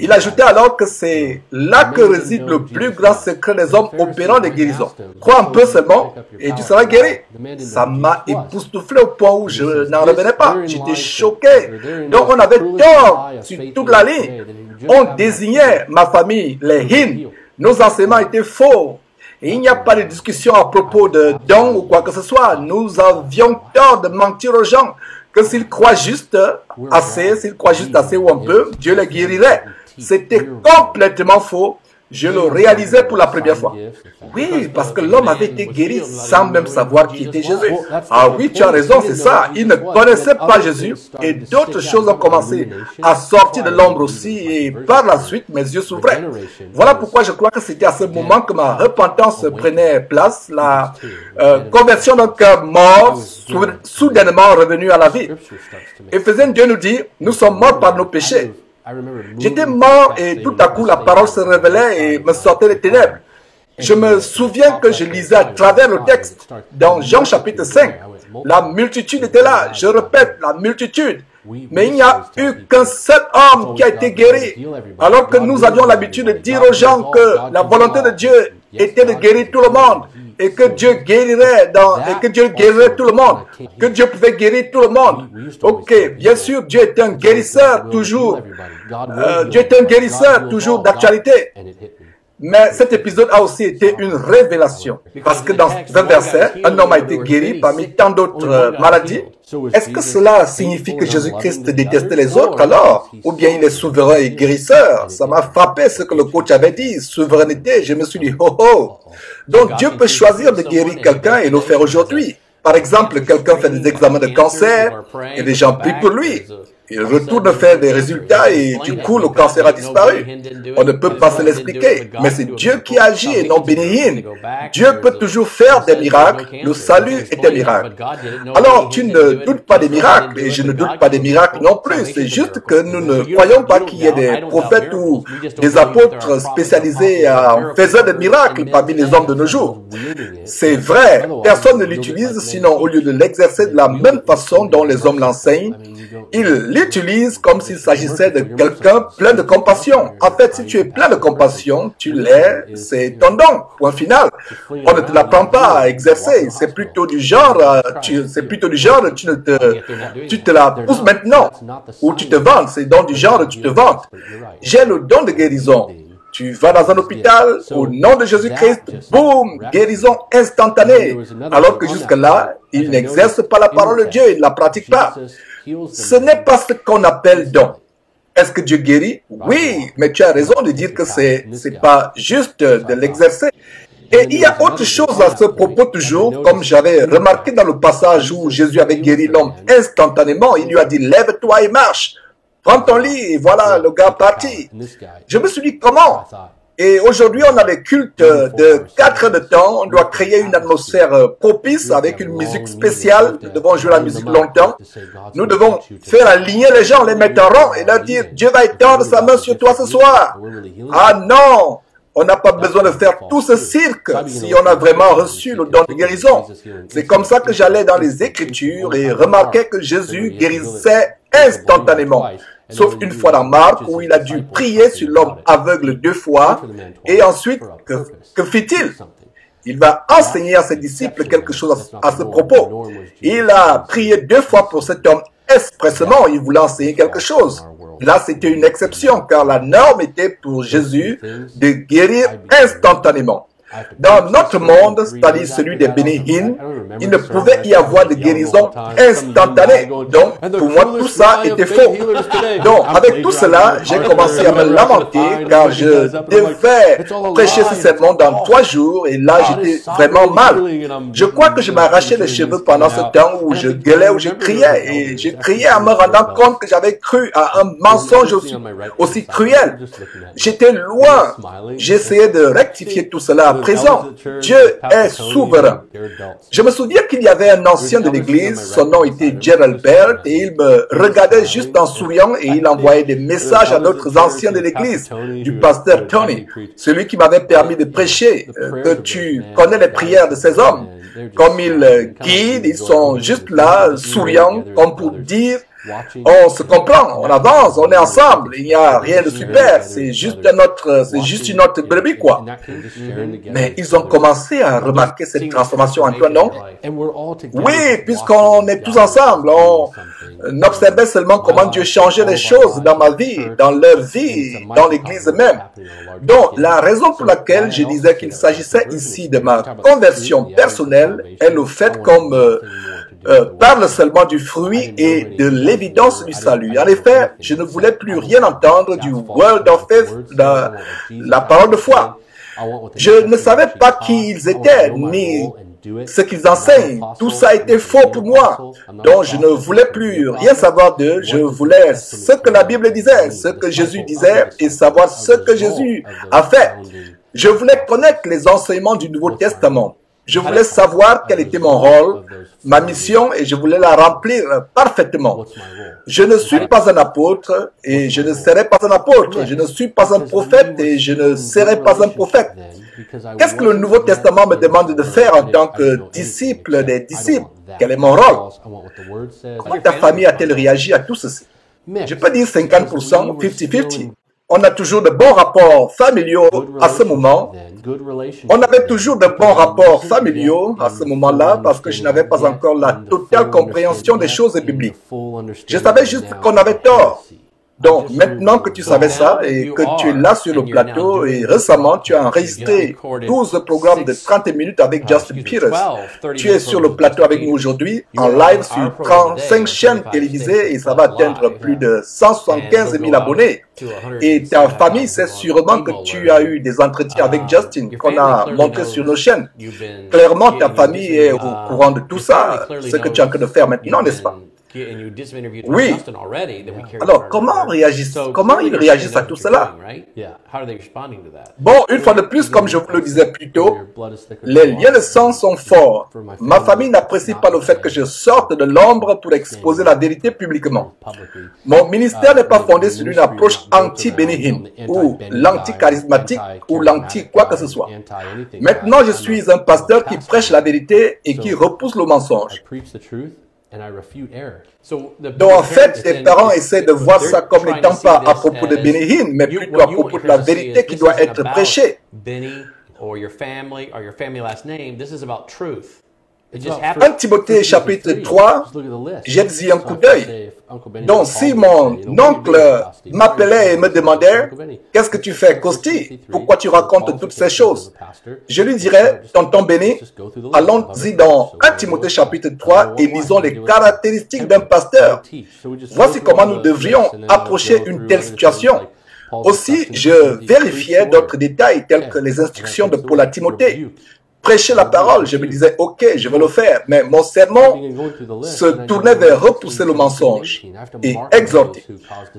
Il ajoutait alors que c'est là que réside le plus grand secret des hommes opérant des guérisons. Crois un peu seulement et tu seras guéri. Ça m'a époustouflé au point où je n'en revenais pas. J'étais choqué. Donc on avait tort sur toute la ligne. On désignait ma famille les Hin. Nos enseignements étaient faux. Et il n'y a pas de discussion à propos de dons ou quoi que ce soit. Nous avions tort de mentir aux gens que s'ils croient juste assez, ou un peu, Dieu les guérirait. C'était complètement faux. Je le réalisais pour la première fois. Oui, parce que l'homme avait été guéri sans même savoir qui était Jésus. Ah oui, tu as raison, c'est ça. Il ne connaissait pas Jésus et d'autres choses ont commencé à sortir de l'ombre aussi et par la suite, mes yeux s'ouvraient. Voilà pourquoi je crois que c'était à ce moment que ma repentance prenait place, la conversion d'un cœur mort, soudainement revenu à la vie. Éphésiens 2 nous dit, nous sommes morts par nos péchés. J'étais mort et tout à coup la parole se révélait et me sortait des ténèbres. Je me souviens que je lisais à travers le texte dans Jean chapitre 5. La multitude était là, je répète, la multitude. Mais il n'y a eu qu'un seul homme qui a été guéri. Alors que nous avions l'habitude de dire aux gens que la volonté de Dieu était de guérir tout le monde. Et que Dieu guérirait tout le monde. Que Dieu pouvait guérir tout le monde. Ok, bien sûr, Dieu est un guérisseur toujours. Dieu est un guérisseur toujours d'actualité. Mais cet épisode a aussi été une révélation. Parce que dans un verset, un homme a été guéri parmi tant d'autres maladies. Est-ce que cela signifie que Jésus-Christ détestait les autres alors? Ou bien il est souverain et guérisseur? Ça m'a frappé ce que le coach avait dit, souveraineté. Je me suis dit, oh oh. Donc Dieu peut choisir de guérir quelqu'un et le faire aujourd'hui. Par exemple, quelqu'un fait des examens de cancer et les gens prient pour lui. Il retourne faire des résultats et du coup, le cancer a disparu. On ne peut pas se l'expliquer, mais c'est Dieu qui agit et non Bénéhine. Dieu peut toujours faire des miracles. Le salut est un miracle. Alors, tu ne doutes pas des miracles et je ne doute pas des miracles non plus. C'est juste que nous ne croyons pas qu'il y ait des prophètes ou des apôtres spécialisés en faisant des miracles parmi les hommes de nos jours. C'est vrai, personne ne l'utilise, sinon au lieu de l'exercer de la même façon dont les hommes l'enseignent, il l'utilise comme s'il s'agissait de quelqu'un plein de compassion. En fait, si tu es plein de compassion, tu l'es, c'est ton don. Point final. On ne te l'apprend pas à exercer. C'est plutôt du genre, tu te la pousses maintenant. Ou tu te vantes. C'est dans du genre, tu te vantes. J'ai le don de guérison. Tu vas dans un hôpital, au nom de Jésus-Christ, boum, guérison instantanée. Alors que jusque-là, il n'exerce pas la parole de Dieu, il ne la pratique pas. Ce n'est pas ce qu'on appelle don. Est-ce que Dieu guérit? Oui, mais tu as raison de dire que c'est pas juste de l'exercer. Et il y a autre chose à ce propos toujours, comme j'avais remarqué dans le passage où Jésus avait guéri l'homme instantanément, il lui a dit, lève-toi et marche. Prends ton lit et voilà le gars parti. Je me suis dit, comment? Et aujourd'hui, on a des cultes de 4 heures de temps. On doit créer une atmosphère propice avec une musique spéciale. Nous devons jouer la musique longtemps. Nous devons faire aligner les gens, les mettre en rang et leur dire, Dieu va étendre sa main sur toi ce soir. Ah non! On n'a pas besoin de faire tout ce cirque si on a vraiment reçu le don de guérison. C'est comme ça que j'allais dans les Écritures et remarquais que Jésus guérissait instantanément. Sauf une fois dans Marc où il a dû prier sur l'homme aveugle 2 fois. Et ensuite, que fit-il? Il va enseigner à ses disciples quelque chose à ce propos. Il a prié 2 fois pour cet homme expressément. Il voulait enseigner quelque chose. Là, c'était une exception, car la norme était pour Jésus de guérir instantanément. Dans notre monde, c'est-à-dire celui des Bénéhines, il ne pouvait y avoir de guérison instantanée. Donc, pour moi, tout ça était faux. Donc, avec tout cela, j'ai commencé à me lamenter, car je devais prêcher ce sermon dans 3 jours, et là, j'étais vraiment mal. Je crois que je m'arrachais les cheveux pendant ce temps où je gueulais, où je criais, et je criais en me rendant compte que j'avais cru à un mensonge aussi cruel. J'étais loin. J'essayais de rectifier tout cela présent. Dieu est souverain. Je me souviens qu'il y avait un ancien de l'église, son nom était Gerald Bert, et il me regardait juste en souriant et il envoyait des messages à d'autres anciens de l'église, du pasteur Tony, celui qui m'avait permis de prêcher, que tu connais les prières de ces hommes. Comme ils guident, ils sont juste là, souriants, comme pour dire, on se comprend, on avance, on est ensemble, il n'y a rien de super, c'est juste une autre brebis, quoi. Mais ils ont commencé à remarquer cette transformation en toi, non? Oui, puisqu'on est tous ensemble, on observait seulement comment Dieu changeait les choses dans ma vie, dans leur vie, dans l'église même. Donc, la raison pour laquelle je disais qu'il s'agissait ici de ma conversion personnelle est le fait qu'on me parle seulement du fruit et de l'évidence du salut. En effet, je ne voulais plus rien entendre du word of faith, la parole de foi. Je ne savais pas qui ils étaient, ni ce qu'ils enseignent. Tout ça était faux pour moi. Donc, je ne voulais plus rien savoir d'eux. Je voulais ce que la Bible disait, ce que Jésus disait et savoir ce que Jésus a fait. Je voulais connaître les enseignements du Nouveau Testament. Je voulais savoir quel était mon rôle, ma mission, et je voulais la remplir parfaitement. Je ne suis pas un apôtre et je ne serai pas un apôtre. Je ne suis pas un prophète et je ne serai pas un prophète. Qu'est-ce que le Nouveau Testament me demande de faire en tant que disciple des disciples? Quel est mon rôle? Comment ta famille a-t-elle réagi à tout ceci? Je peux dire 50%, 50-50. On a toujours de bons rapports familiaux à ce moment. On avait toujours de bons rapports familiaux à ce moment-là parce que je n'avais pas encore la totale compréhension des choses bibliques. Je savais juste qu'on avait tort. Donc, maintenant que tu savais ça et que tu es là sur le plateau et récemment tu as enregistré 12 programmes de 30 minutes avec Justin Peters, tu es sur le plateau avec nous aujourd'hui en live sur 35 chaînes télévisées et ça va atteindre plus de 175 000 abonnés. Et ta famille sait sûrement que tu as eu des entretiens avec Justin qu'on a montré sur nos chaînes. Clairement, ta famille est au courant de tout ça, ce que tu es en train de faire maintenant, n'est-ce pas? Oui. Alors, comment ils réagissent à tout cela? Bon, une fois de plus, comme je vous le disais plus tôt, les liens de sang sont forts. Ma famille n'apprécie pas le fait que je sorte de l'ombre pour exposer la vérité publiquement. Mon ministère n'est pas fondé sur une approche anti-Benny ou l'anti-charismatique ou l'anti-quoi que ce soit. Maintenant, je suis un pasteur qui prêche la vérité et qui repousse le mensonge. Donc en fait, tes parents essaient de voir ça comme n'étant pas à propos de Benny Hinn, mais plutôt à propos de la vérité qui doit être prêchée. 1 Timothée chapitre 3, jette-y un coup d'œil. Donc si mon oncle m'appelait et me demandait « Qu'est-ce que tu fais, Costi? Pourquoi tu racontes toutes ces choses ?» Je lui dirais « Tonton Benny, allons-y dans 1 Timothée chapitre 3 et lisons les caractéristiques d'un pasteur. Voici comment nous devrions approcher une telle situation. » Aussi, je vérifiais d'autres détails tels que les instructions de Paul à Timothée. Prêcher la parole, je me disais, ok, je vais le faire, mais mon sermon se tournait vers repousser le mensonge et exhorter.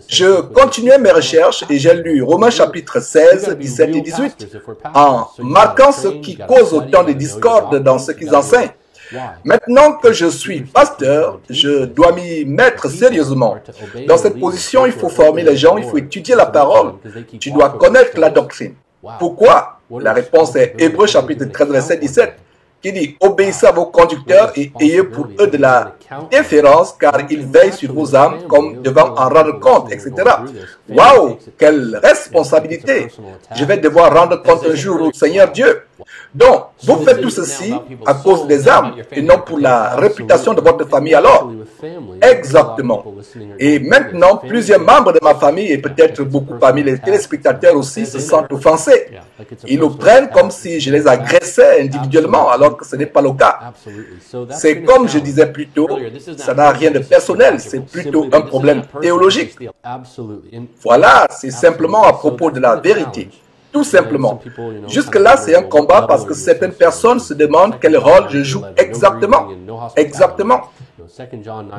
Je continuais mes recherches et j'ai lu Romains chapitre 16, 17 et 18 en marquant ce qui cause autant de discorde dans ce qu'ils enseignent. Maintenant que je suis pasteur, je dois m'y mettre sérieusement. Dans cette position, il faut former les gens, il faut étudier la parole. Tu dois connaître la doctrine. Pourquoi? La réponse est Hébreux chapitre 13, verset 17, qui dit « Obéissez à vos conducteurs et ayez pour eux de la déférence, car ils veillent sur vos âmes comme devant en rendre compte, etc. » Waouh! Quelle responsabilité! Je vais devoir rendre compte un jour au Seigneur Dieu. Donc, vous faites tout ceci à cause des âmes et non pour la réputation de votre famille alors. Exactement. Et maintenant, plusieurs membres de ma famille et peut-être beaucoup parmi les téléspectateurs aussi se sentent offensés. Ils nous prennent comme si je les agressais individuellement alors que ce n'est pas le cas. C'est comme je disais plus tôt, ça n'a rien de personnel, c'est plutôt un problème théologique. Voilà, c'est simplement à propos de la vérité. Tout simplement. Jusque-là, c'est un combat parce que certaines personnes se demandent quel rôle je joue exactement. Exactement.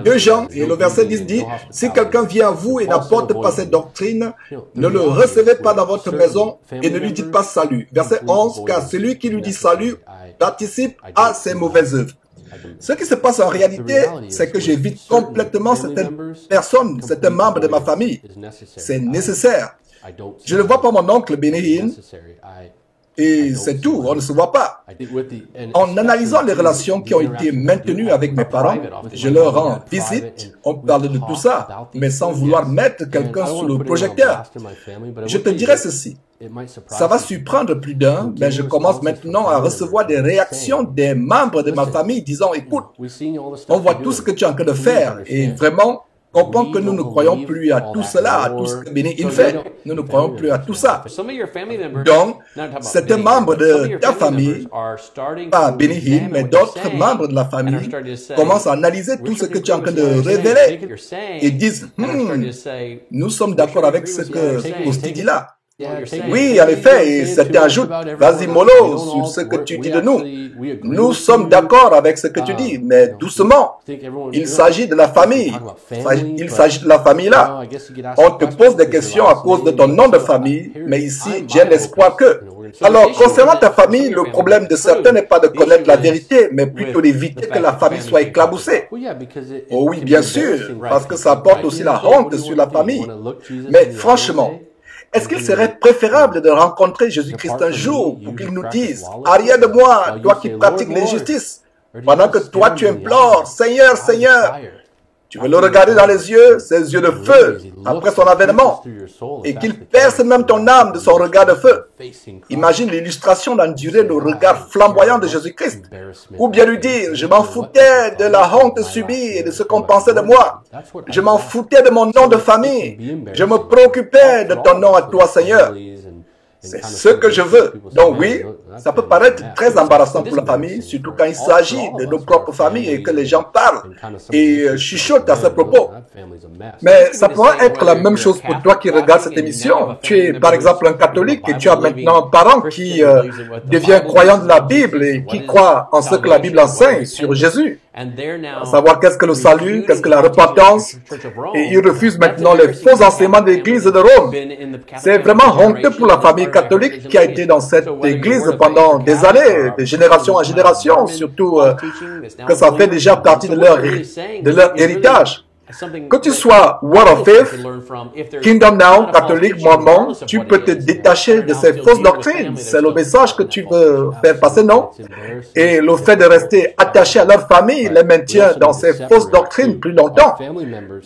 2 Jean, et le verset 10 dit, « Si quelqu'un vient à vous et n'apporte pas cette doctrine, ne le recevez pas dans votre maison et ne lui dites pas salut. » Verset 11, « Car celui qui lui dit salut participe à ses mauvaises œuvres. » Ce qui se passe en réalité, c'est que j'évite complètement certaines personnes, certains membres de ma famille. C'est nécessaire. Je ne vois pas mon oncle Benny et c'est tout, on ne se voit pas. En analysant les relations qui ont été maintenues avec mes parents, je leur rends visite, on parle de tout ça, mais sans vouloir mettre quelqu'un sous le projecteur. Je te dirais ceci. Ça va surprendre plus d'un, mais je commence maintenant à recevoir des réactions des membres de ma famille disant, écoute, on voit tout ce que tu es en train de faire et vraiment, comprends que nous ne croyons plus à tout cela, à tout ce que Benny Hinn fait. Nous ne croyons plus à tout ça. Donc, certains membres de ta famille, pas Benny Hinn, mais d'autres membres de la famille, commencent à analyser tout ce que tu es en train de révéler et disent, nous sommes d'accord avec ce que Kosti dit là. Oui, en effet, et certains ajoutent, vas-y mollo sur ce que tu dis de nous. Nous sommes d'accord avec ce que tu dis, mais doucement. Il s'agit de la famille. Il s'agit de la famille là. On te pose des questions à cause de ton nom de famille, mais ici, j'ai l'espoir que. Alors, concernant ta famille, le problème de certains n'est pas de connaître la vérité, mais plutôt d'éviter que la famille soit éclaboussée. Oh oui, bien sûr, parce que ça apporte aussi la honte sur la famille. Mais franchement, est-ce qu'il serait préférable de rencontrer Jésus-Christ un jour pour qu'il nous dise « Arrière de moi, toi qui pratiques l'injustice, pendant que toi tu implores, Seigneur, Seigneur ». Tu veux le regarder dans les yeux, ses yeux de feu, après son avènement, et qu'il perce même ton âme de son regard de feu. Imagine l'illustration d'endurer le regard flamboyant de Jésus-Christ. Ou bien lui dire, je m'en foutais de la honte subie et de ce qu'on pensait de moi. Je m'en foutais de mon nom de famille. Je me préoccupais de ton nom à toi, Seigneur. C'est ce que je veux. Donc oui, ça peut paraître très embarrassant pour la famille, surtout quand il s'agit de nos propres familles et que les gens parlent et chuchotent à ce propos. Mais ça pourrait être la même chose pour toi qui regardes cette émission. Tu es par exemple un catholique et tu as maintenant un parent qui devient croyant de la Bible et qui croit en ce que la Bible enseigne sur Jésus. À savoir qu'est-ce que le salut, qu'est-ce que la repentance, et il refuse maintenant les faux enseignements de l'église de Rome. C'est vraiment honteux pour la famille catholique qui a été dans cette église pendant des années, de génération en génération, surtout que ça fait déjà partie de leur héritage. Que tu sois Word of Faith, Kingdom Now, catholique, mormon, tu peux te détacher de ces fausses doctrines. C'est le message que tu veux faire passer, non? Et le fait de rester attaché à leur famille les maintient dans ces fausses doctrines plus longtemps.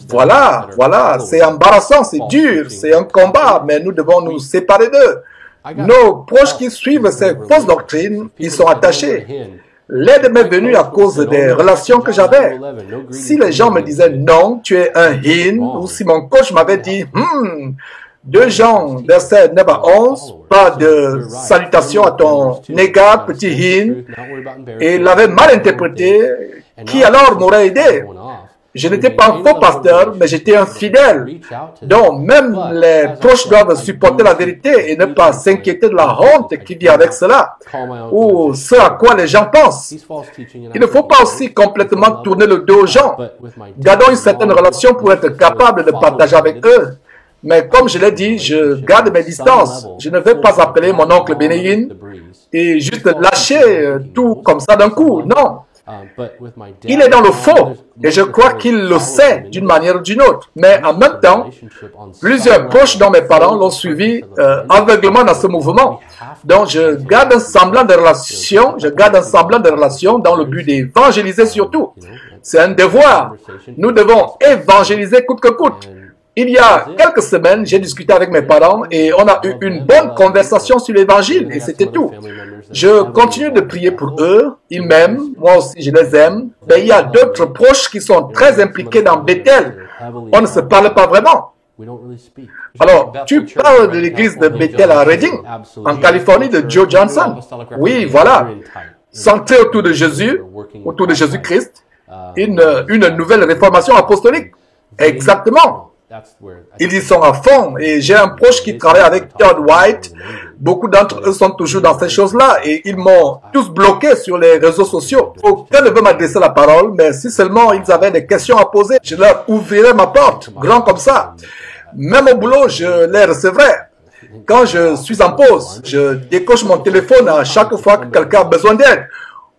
Voilà, c'est embarrassant, c'est dur, c'est un combat, mais nous devons nous séparer d'eux. Nos proches qui suivent ces fausses doctrines, ils sont attachés. L'aide m'est venue à cause des relations que j'avais. Si les gens me disaient non, tu es un Hinn, ou si mon coach m'avait dit 2 Jean, verset 9 à 11, pas de salutation à ton égard, petit Hinn, et l'avait mal interprété, qui alors m'aurait aidé? Je n'étais pas un faux pasteur, mais j'étais un fidèle. Donc, même les proches doivent supporter la vérité et ne pas s'inquiéter de la honte qui vient avec cela, ou ce à quoi les gens pensent. Il ne faut pas aussi complètement tourner le dos aux gens. Gardons une certaine relation pour être capable de partager avec eux. Mais comme je l'ai dit, je garde mes distances. Je ne vais pas appeler mon oncle Benny Hinn et juste lâcher tout comme ça d'un coup. Non. Il est dans le faux et je crois qu'il le sait d'une manière ou d'une autre. Mais en même temps, plusieurs proches dont mes parents l'ont suivi aveuglément dans ce mouvement. Donc je garde un semblant de relation, dans le but d'évangéliser surtout. C'est un devoir. Nous devons évangéliser coûte que coûte. Il y a quelques semaines, j'ai discuté avec mes parents et on a eu une bonne conversation sur l'évangile et c'était tout. Je continue de prier pour eux, ils m'aiment, moi aussi je les aime, mais il y a d'autres proches qui sont très impliqués dans Bethel. On ne se parle pas vraiment. Alors, tu parles de l'église de Bethel à Redding, en Californie, de Joe Johnson. Oui, voilà. Centré autour de Jésus, autour de Jésus-Christ, une nouvelle réformation apostolique. Exactement. Ils y sont à fond. Et j'ai un proche qui travaille avec Todd White. Beaucoup d'entre eux sont toujours dans ces choses-là. Et ils m'ont tous bloqué sur les réseaux sociaux. Aucun ne veut m'adresser la parole, mais si seulement ils avaient des questions à poser, je leur ouvrirais ma porte, grand comme ça. Même au boulot, je les recevrai. Quand je suis en pause, je décoche mon téléphone à chaque fois que quelqu'un a besoin d'aide.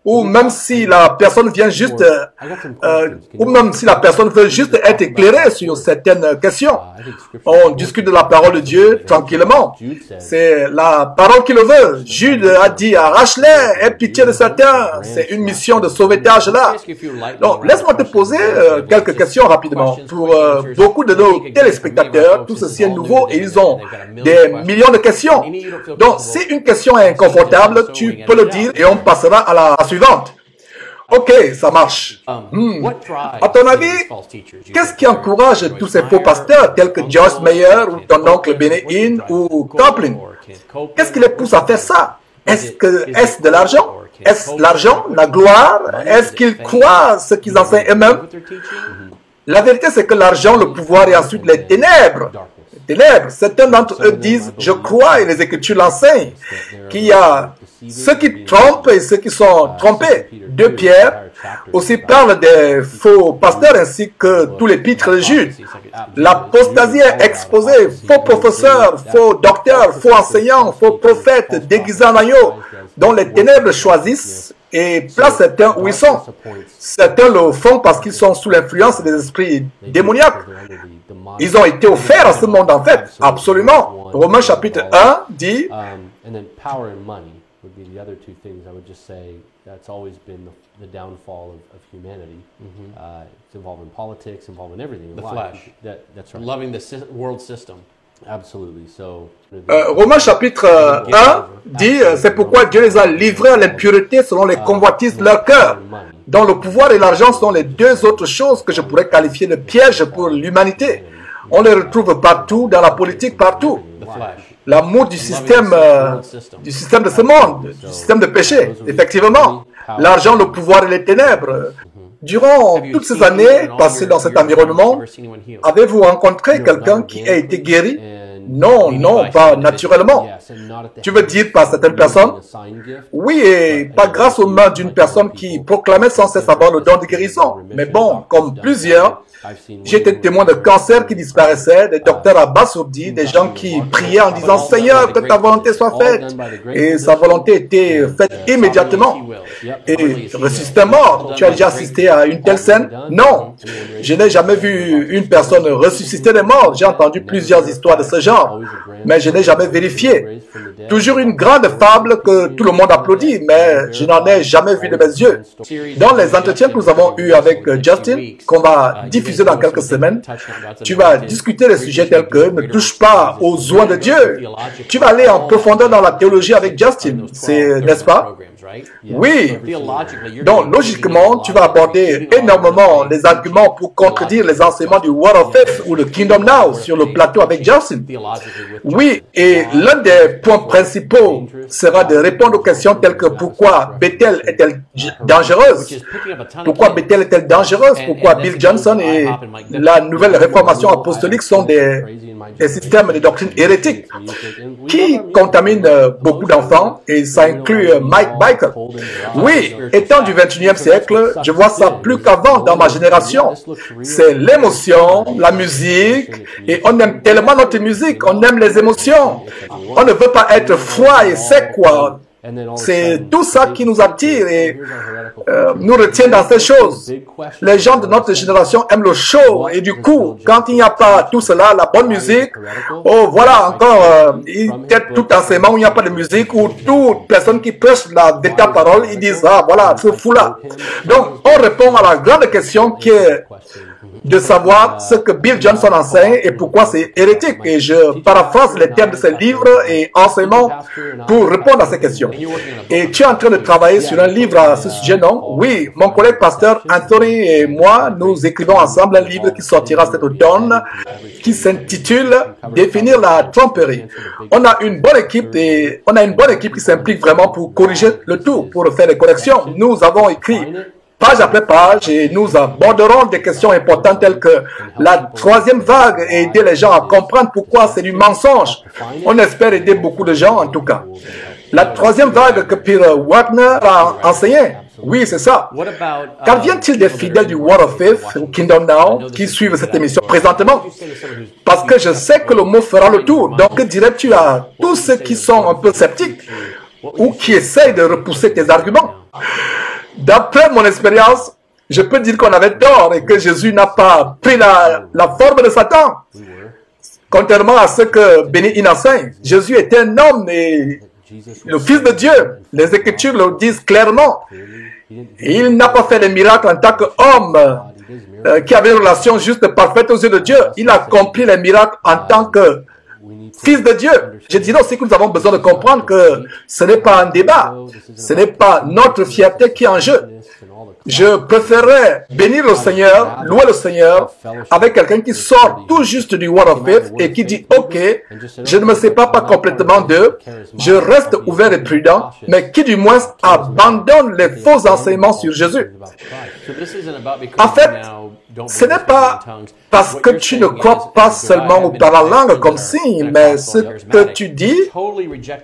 Ou même si la personne vient juste, ou même si la personne veut juste être éclairée sur certaines questions. On discute de la parole de Dieu tranquillement. C'est la parole qui le veut. Jude a dit, arrache-les, aie pitié de certains. C'est une mission de sauvetage là. Donc, laisse-moi te poser quelques questions rapidement. Pour beaucoup de nos téléspectateurs, tout ceci est nouveau et ils ont des millions de questions. Donc, si une question est inconfortable, tu peux le dire et on passera à la suivante. Ok, ça marche. À ton avis, qu'est-ce qui encourage tous ces faux pasteurs tels que Joyce Meyer ou ton oncle Benny Hinn ou Copeland? Qu'est-ce qui les pousse à faire ça? Est-ce de l'argent? Est-ce l'argent, la gloire? Est-ce qu'ils croient ce qu'ils enseignent eux-mêmes? La vérité, c'est que l'argent, le pouvoir et ensuite les ténèbres. Certains d'entre eux disent, je crois, et les Écritures l'enseignent, qu'il y a ceux qui trompent et ceux qui sont trompés. 2 Pierre aussi parle des faux pasteurs ainsi que tous les pitres de Jude. L'apostasie est exposée, faux professeurs, faux docteurs, faux enseignants, faux prophètes déguisés en agneaux, dont les ténèbres choisissent et placent certains où ils sont. Certains le font parce qu'ils sont sous l'influence des esprits démoniaques. Ils ont été offerts à ce monde en fait, absolument. Romains chapitre 1 dit would be the other two things. I would just say that's always been the downfall of humanity. It's involved in politics, involved in everything. The flesh. That's right. Loving the world system. Absolutely. So. Romains chapitre 1 dit c'est pourquoi Dieu les a livrés à l'impureté selon les convoitises de leur cœur, dont le pouvoir et l'argent sont les 2 autres choses que je pourrais qualifier de pièges pour l'humanité. On les retrouve partout, dans la politique, partout. L'amour du système de ce monde, du système de péché, effectivement. L'argent, le pouvoir et les ténèbres. Durant toutes ces années passées dans cet environnement, avez-vous rencontré quelqu'un qui a été guéri? Non, non, pas naturellement. Tu veux dire par certaines personnes? Oui, et pas grâce aux mains d'une personne qui proclamait sans cesse avoir le don de guérison. Mais bon, comme plusieurs, j'ai été témoin de cancers qui disparaissaient, des docteurs abasourdis, des gens qui priaient en disant « Seigneur, que ta volonté soit faite ». Et sa volonté était faite immédiatement. Et ressuscité mort. Tu as déjà assisté à une telle scène? Non. Je n'ai jamais vu une personne ressusciter des morts. J'ai entendu plusieurs histoires de ce genre, mais je n'ai jamais vérifié. Toujours une grande fable que tout le monde applaudit, mais je n'en ai jamais vu de mes yeux. Dans les entretiens que nous avons eus avec Justin, qu'on va diffuser dans quelques semaines, tu vas discuter des sujets tels que ne touche pas aux oies de Dieu. Tu vas aller en profondeur dans la théologie avec Justin, n'est-ce pas? Oui. Donc, logiquement, tu vas aborder énormément les arguments pour contredire les enseignements du Word of Faith ou le Kingdom Now sur le plateau avec Justin. Oui, et l'un des points principaux sera de répondre aux questions telles que pourquoi Bethel est-elle dangereuse? Pourquoi Bethel est-elle dangereuse? Pourquoi Bill Johnson et la nouvelle réformation apostolique sont des systèmes de doctrine hérétiques qui contaminent beaucoup d'enfants, et ça inclut Mike Biker. Oui, étant du 21e siècle, je vois ça plus qu'avant dans ma génération. C'est l'émotion, la musique, et on aime tellement notre musique, on aime les émotions. On ne veut pas être froid et sec, quoi. C'est tout ça qui nous attire et nous retient dans ces choses. Les gens de notre génération aiment le show et du coup, quand il n'y a pas tout cela, la bonne musique, oh voilà encore, peut-être tout enseignement où il n'y a pas de musique, ou toute personne qui prêche la véritable parole, ils disent, ah voilà, ce fou-là. Donc, on répond à la grande question qui est de savoir ce que Bill Johnson enseigne et pourquoi c'est hérétique. Et je paraphrase les termes de ses livres et enseignements pour répondre à ces questions. Et tu es en train de travailler sur un livre à ce sujet, non? Oui, mon collègue pasteur Anthony et moi, nous écrivons ensemble un livre qui sortira cet automne, qui s'intitule « Définir la tromperie ». On a une bonne équipe qui s'implique vraiment pour corriger le tout, pour faire des corrections. Nous avons écrit page après page, et nous aborderons des questions importantes telles que la troisième vague et aider les gens à comprendre pourquoi c'est du mensonge. On espère aider beaucoup de gens en tout cas. La troisième vague que Peter Wagner a enseigné. Oui, c'est ça. Qu'en vient-il des fidèles du Word of Faith ou Kingdom Now qui suivent cette émission présentement? Parce que je sais que le mot fera le tour. Donc, que dirais-tu à tous ceux qui sont un peu sceptiques ou qui essayent de repousser tes arguments? D'après mon expérience, je peux dire qu'on avait tort et que Jésus n'a pas pris la forme de Satan. Contrairement à ce que Benny Hinn enseigne, Jésus était un homme et le Fils de Dieu. Les Écritures le disent clairement. Il n'a pas fait les miracles en tant qu'homme qui avait une relation juste parfaite aux yeux de Dieu. Il a accompli les miracles en tant que Fils de Dieu. Je dirais aussi que nous avons besoin de comprendre que ce n'est pas un débat. Ce n'est pas notre fierté qui est en jeu. Je préférerais bénir le Seigneur, louer le Seigneur avec quelqu'un qui sort tout juste du Word of Faith et qui dit « Ok, je ne me sépare pas complètement d'eux, je reste ouvert et prudent, mais qui du moins abandonne les faux enseignements sur Jésus. » En fait, ce n'est pas parce que tu ne crois pas seulement ou par la langue comme signe, mais ce que tu dis,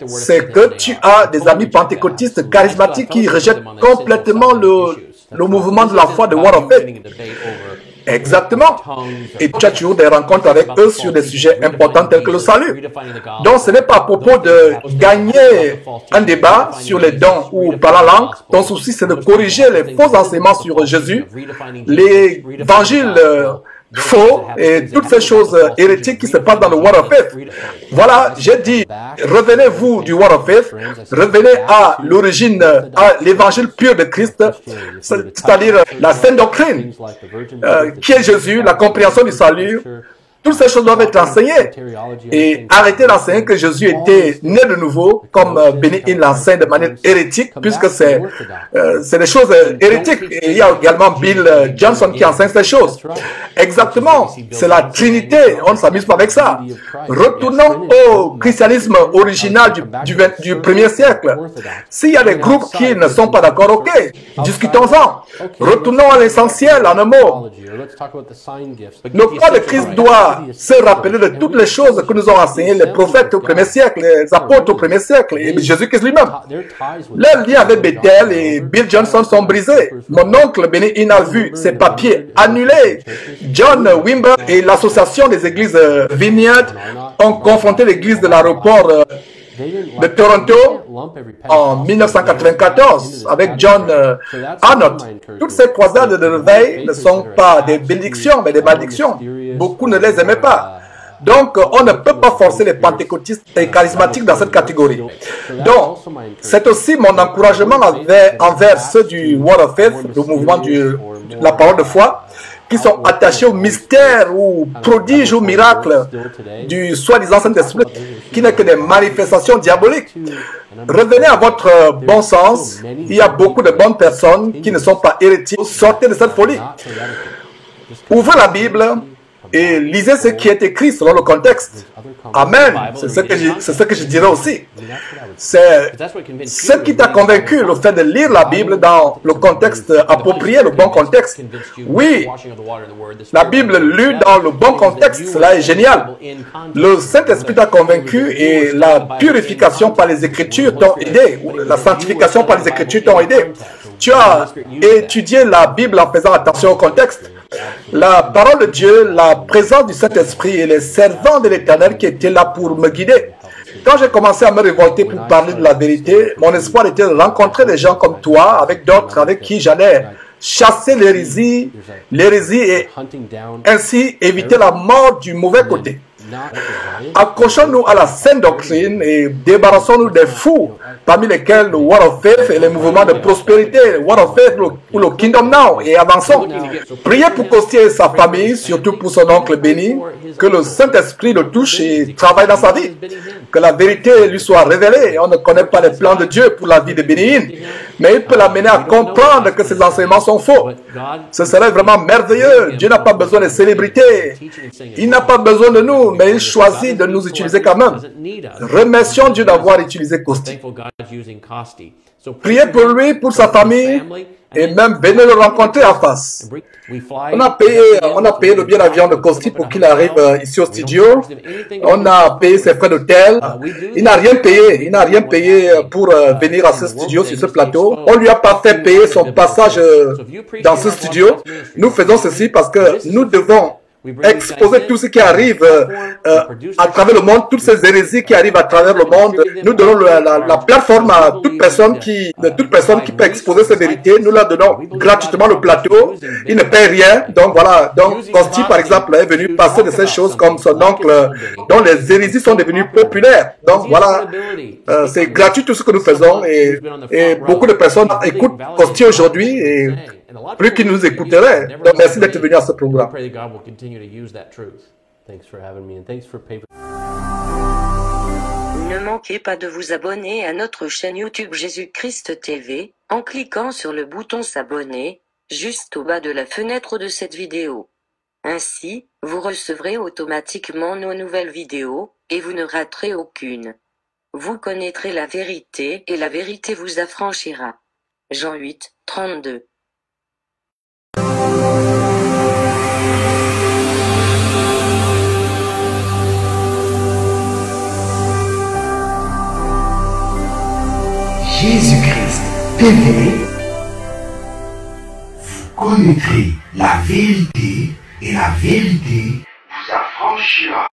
c'est que tu as des amis pentecôtistes charismatiques qui rejettent complètement le mouvement de la foi de Word of Faith. Exactement. Et tu as toujours des rencontres avec eux sur des sujets importants tels que le salut. Donc ce n'est pas à propos de gagner un débat sur les dons ou par la langue. Ton souci c'est de corriger les faux enseignements sur Jésus, l'évangile faux et toutes ces choses hérétiques qui se passent dans le Word of Faith. Voilà, j'ai dit, revenez-vous du Word of Faith, revenez à l'origine, à l'évangile pur de Christ, c'est-à-dire la sainte doctrine, qui est Jésus, la compréhension du salut. Toutes ces choses doivent être enseignées et arrêter d'enseigner que Jésus était né de nouveau, comme Benny Hinn l'enseigne de manière hérétique, puisque c'est des choses hérétiques. Et il y a également Bill Johnson qui enseigne ces choses. Exactement, c'est la Trinité, on ne s'amuse pas avec ça. Retournons au christianisme original du 1er siècle. S'il y a des groupes qui ne sont pas d'accord, ok, discutons-en. Retournons à l'essentiel, en un mot. Le corps de Christ doit se rappeler de toutes les choses que nous ont enseignées les prophètes au 1er siècle, les apôtres au 1er siècle, et Jésus-Christ lui-même. Leurs liens avec Bethel et Bill Johnson sont brisés. Mon oncle Benny Hinn a vu ses papiers annulés. John Wimber et l'association des églises Vineyard ont confronté l'église de l'aéroport de Toronto en 1994 avec John Arnott. Toutes ces croisades de réveil ne sont pas des bénédictions mais des malédictions. Beaucoup ne les aimaient pas. Donc, on ne peut pas forcer les pentecôtistes et charismatiques dans cette catégorie. Donc, c'est aussi mon encouragement envers ceux du Word of Faith, le mouvement de la parole de foi, qui sont attachés au mystère ou prodige ou miracle du soi-disant Saint-Esprit, qui n'est que des manifestations diaboliques. Revenez à votre bon sens. Il y a beaucoup de bonnes personnes qui ne sont pas hérétiques. Sortez de cette folie. Ouvrez la Bible et lisez ce qui est écrit selon le contexte. Amen. C'est ce que je dirais aussi. C'est ce qui t'a convaincu, le fait de lire la Bible dans le contexte approprié, le bon contexte. Oui, la Bible lue dans le bon contexte, cela est génial. Le Saint-Esprit t'a convaincu et la purification par les Écritures t'ont aidé, la sanctification par les Écritures t'ont aidé. Tu as étudié la Bible en faisant attention au contexte. La parole de Dieu, la présence du Saint-Esprit et les servants de l'Éternel qui étaient là pour me guider. Quand j'ai commencé à me révolter pour parler de la vérité, mon espoir était de rencontrer des gens comme toi, avec d'autres avec qui j'allais chasser l'hérésie et ainsi éviter la mort du mauvais côté. Accrochons-nous à la sainte doctrine et débarrassons-nous des fous, parmi lesquels le Word of Faith et les mouvements de prospérité, le Word of Faith ou le Kingdom Now, et avançons. Priez pour Costier et sa famille, surtout pour son oncle Benny, que le Saint-Esprit le touche et travaille dans sa vie, que la vérité lui soit révélée. On ne connaît pas les plans de Dieu pour la vie de Benny Hinn, mais il peut l'amener à comprendre que ses enseignements sont faux. Ce serait vraiment merveilleux. Dieu n'a pas besoin de célébrités, il n'a pas besoin de nous, mais il choisit de nous utiliser quand même. Remercions Dieu d'avoir utilisé Costi. Priez pour lui, pour sa famille, et même venez le rencontrer en face. On a payé le billet d'avion de Costi pour qu'il arrive ici au studio. On a payé ses frais d'hôtel. Il n'a rien payé pour venir à ce studio, sur ce plateau. On lui a pas fait payer son passage dans ce studio. Nous faisons ceci parce que nous devons exposer tout ce qui arrive à travers le monde, toutes ces hérésies qui arrivent à travers le monde. Nous donnons la plateforme à toute personne qui peut exposer ces vérités. Nous leur donnons gratuitement le plateau. Il ne paye rien. Donc voilà. Donc Costi, par exemple, est venu passer de ces choses comme son oncle, dont les hérésies sont devenues populaires. Donc voilà. C'est gratuit tout ce que nous faisons et beaucoup de personnes écoutent Costi aujourd'hui et plus qu'ils nous écouteraient. Donc merci d'être venu à ce programme. Ne manquez pas de vous abonner à notre chaîne YouTube Jésus-Christ TV, en cliquant sur le bouton s'abonner, juste au bas de la fenêtre de cette vidéo. Ainsi, vous recevrez automatiquement nos nouvelles vidéos, et vous ne raterez aucune. Vous connaîtrez la vérité, et la vérité vous affranchira. Jean 8, 32. Jésus-Christ TV, vous connaîtrez la vérité et la vérité vous affranchira.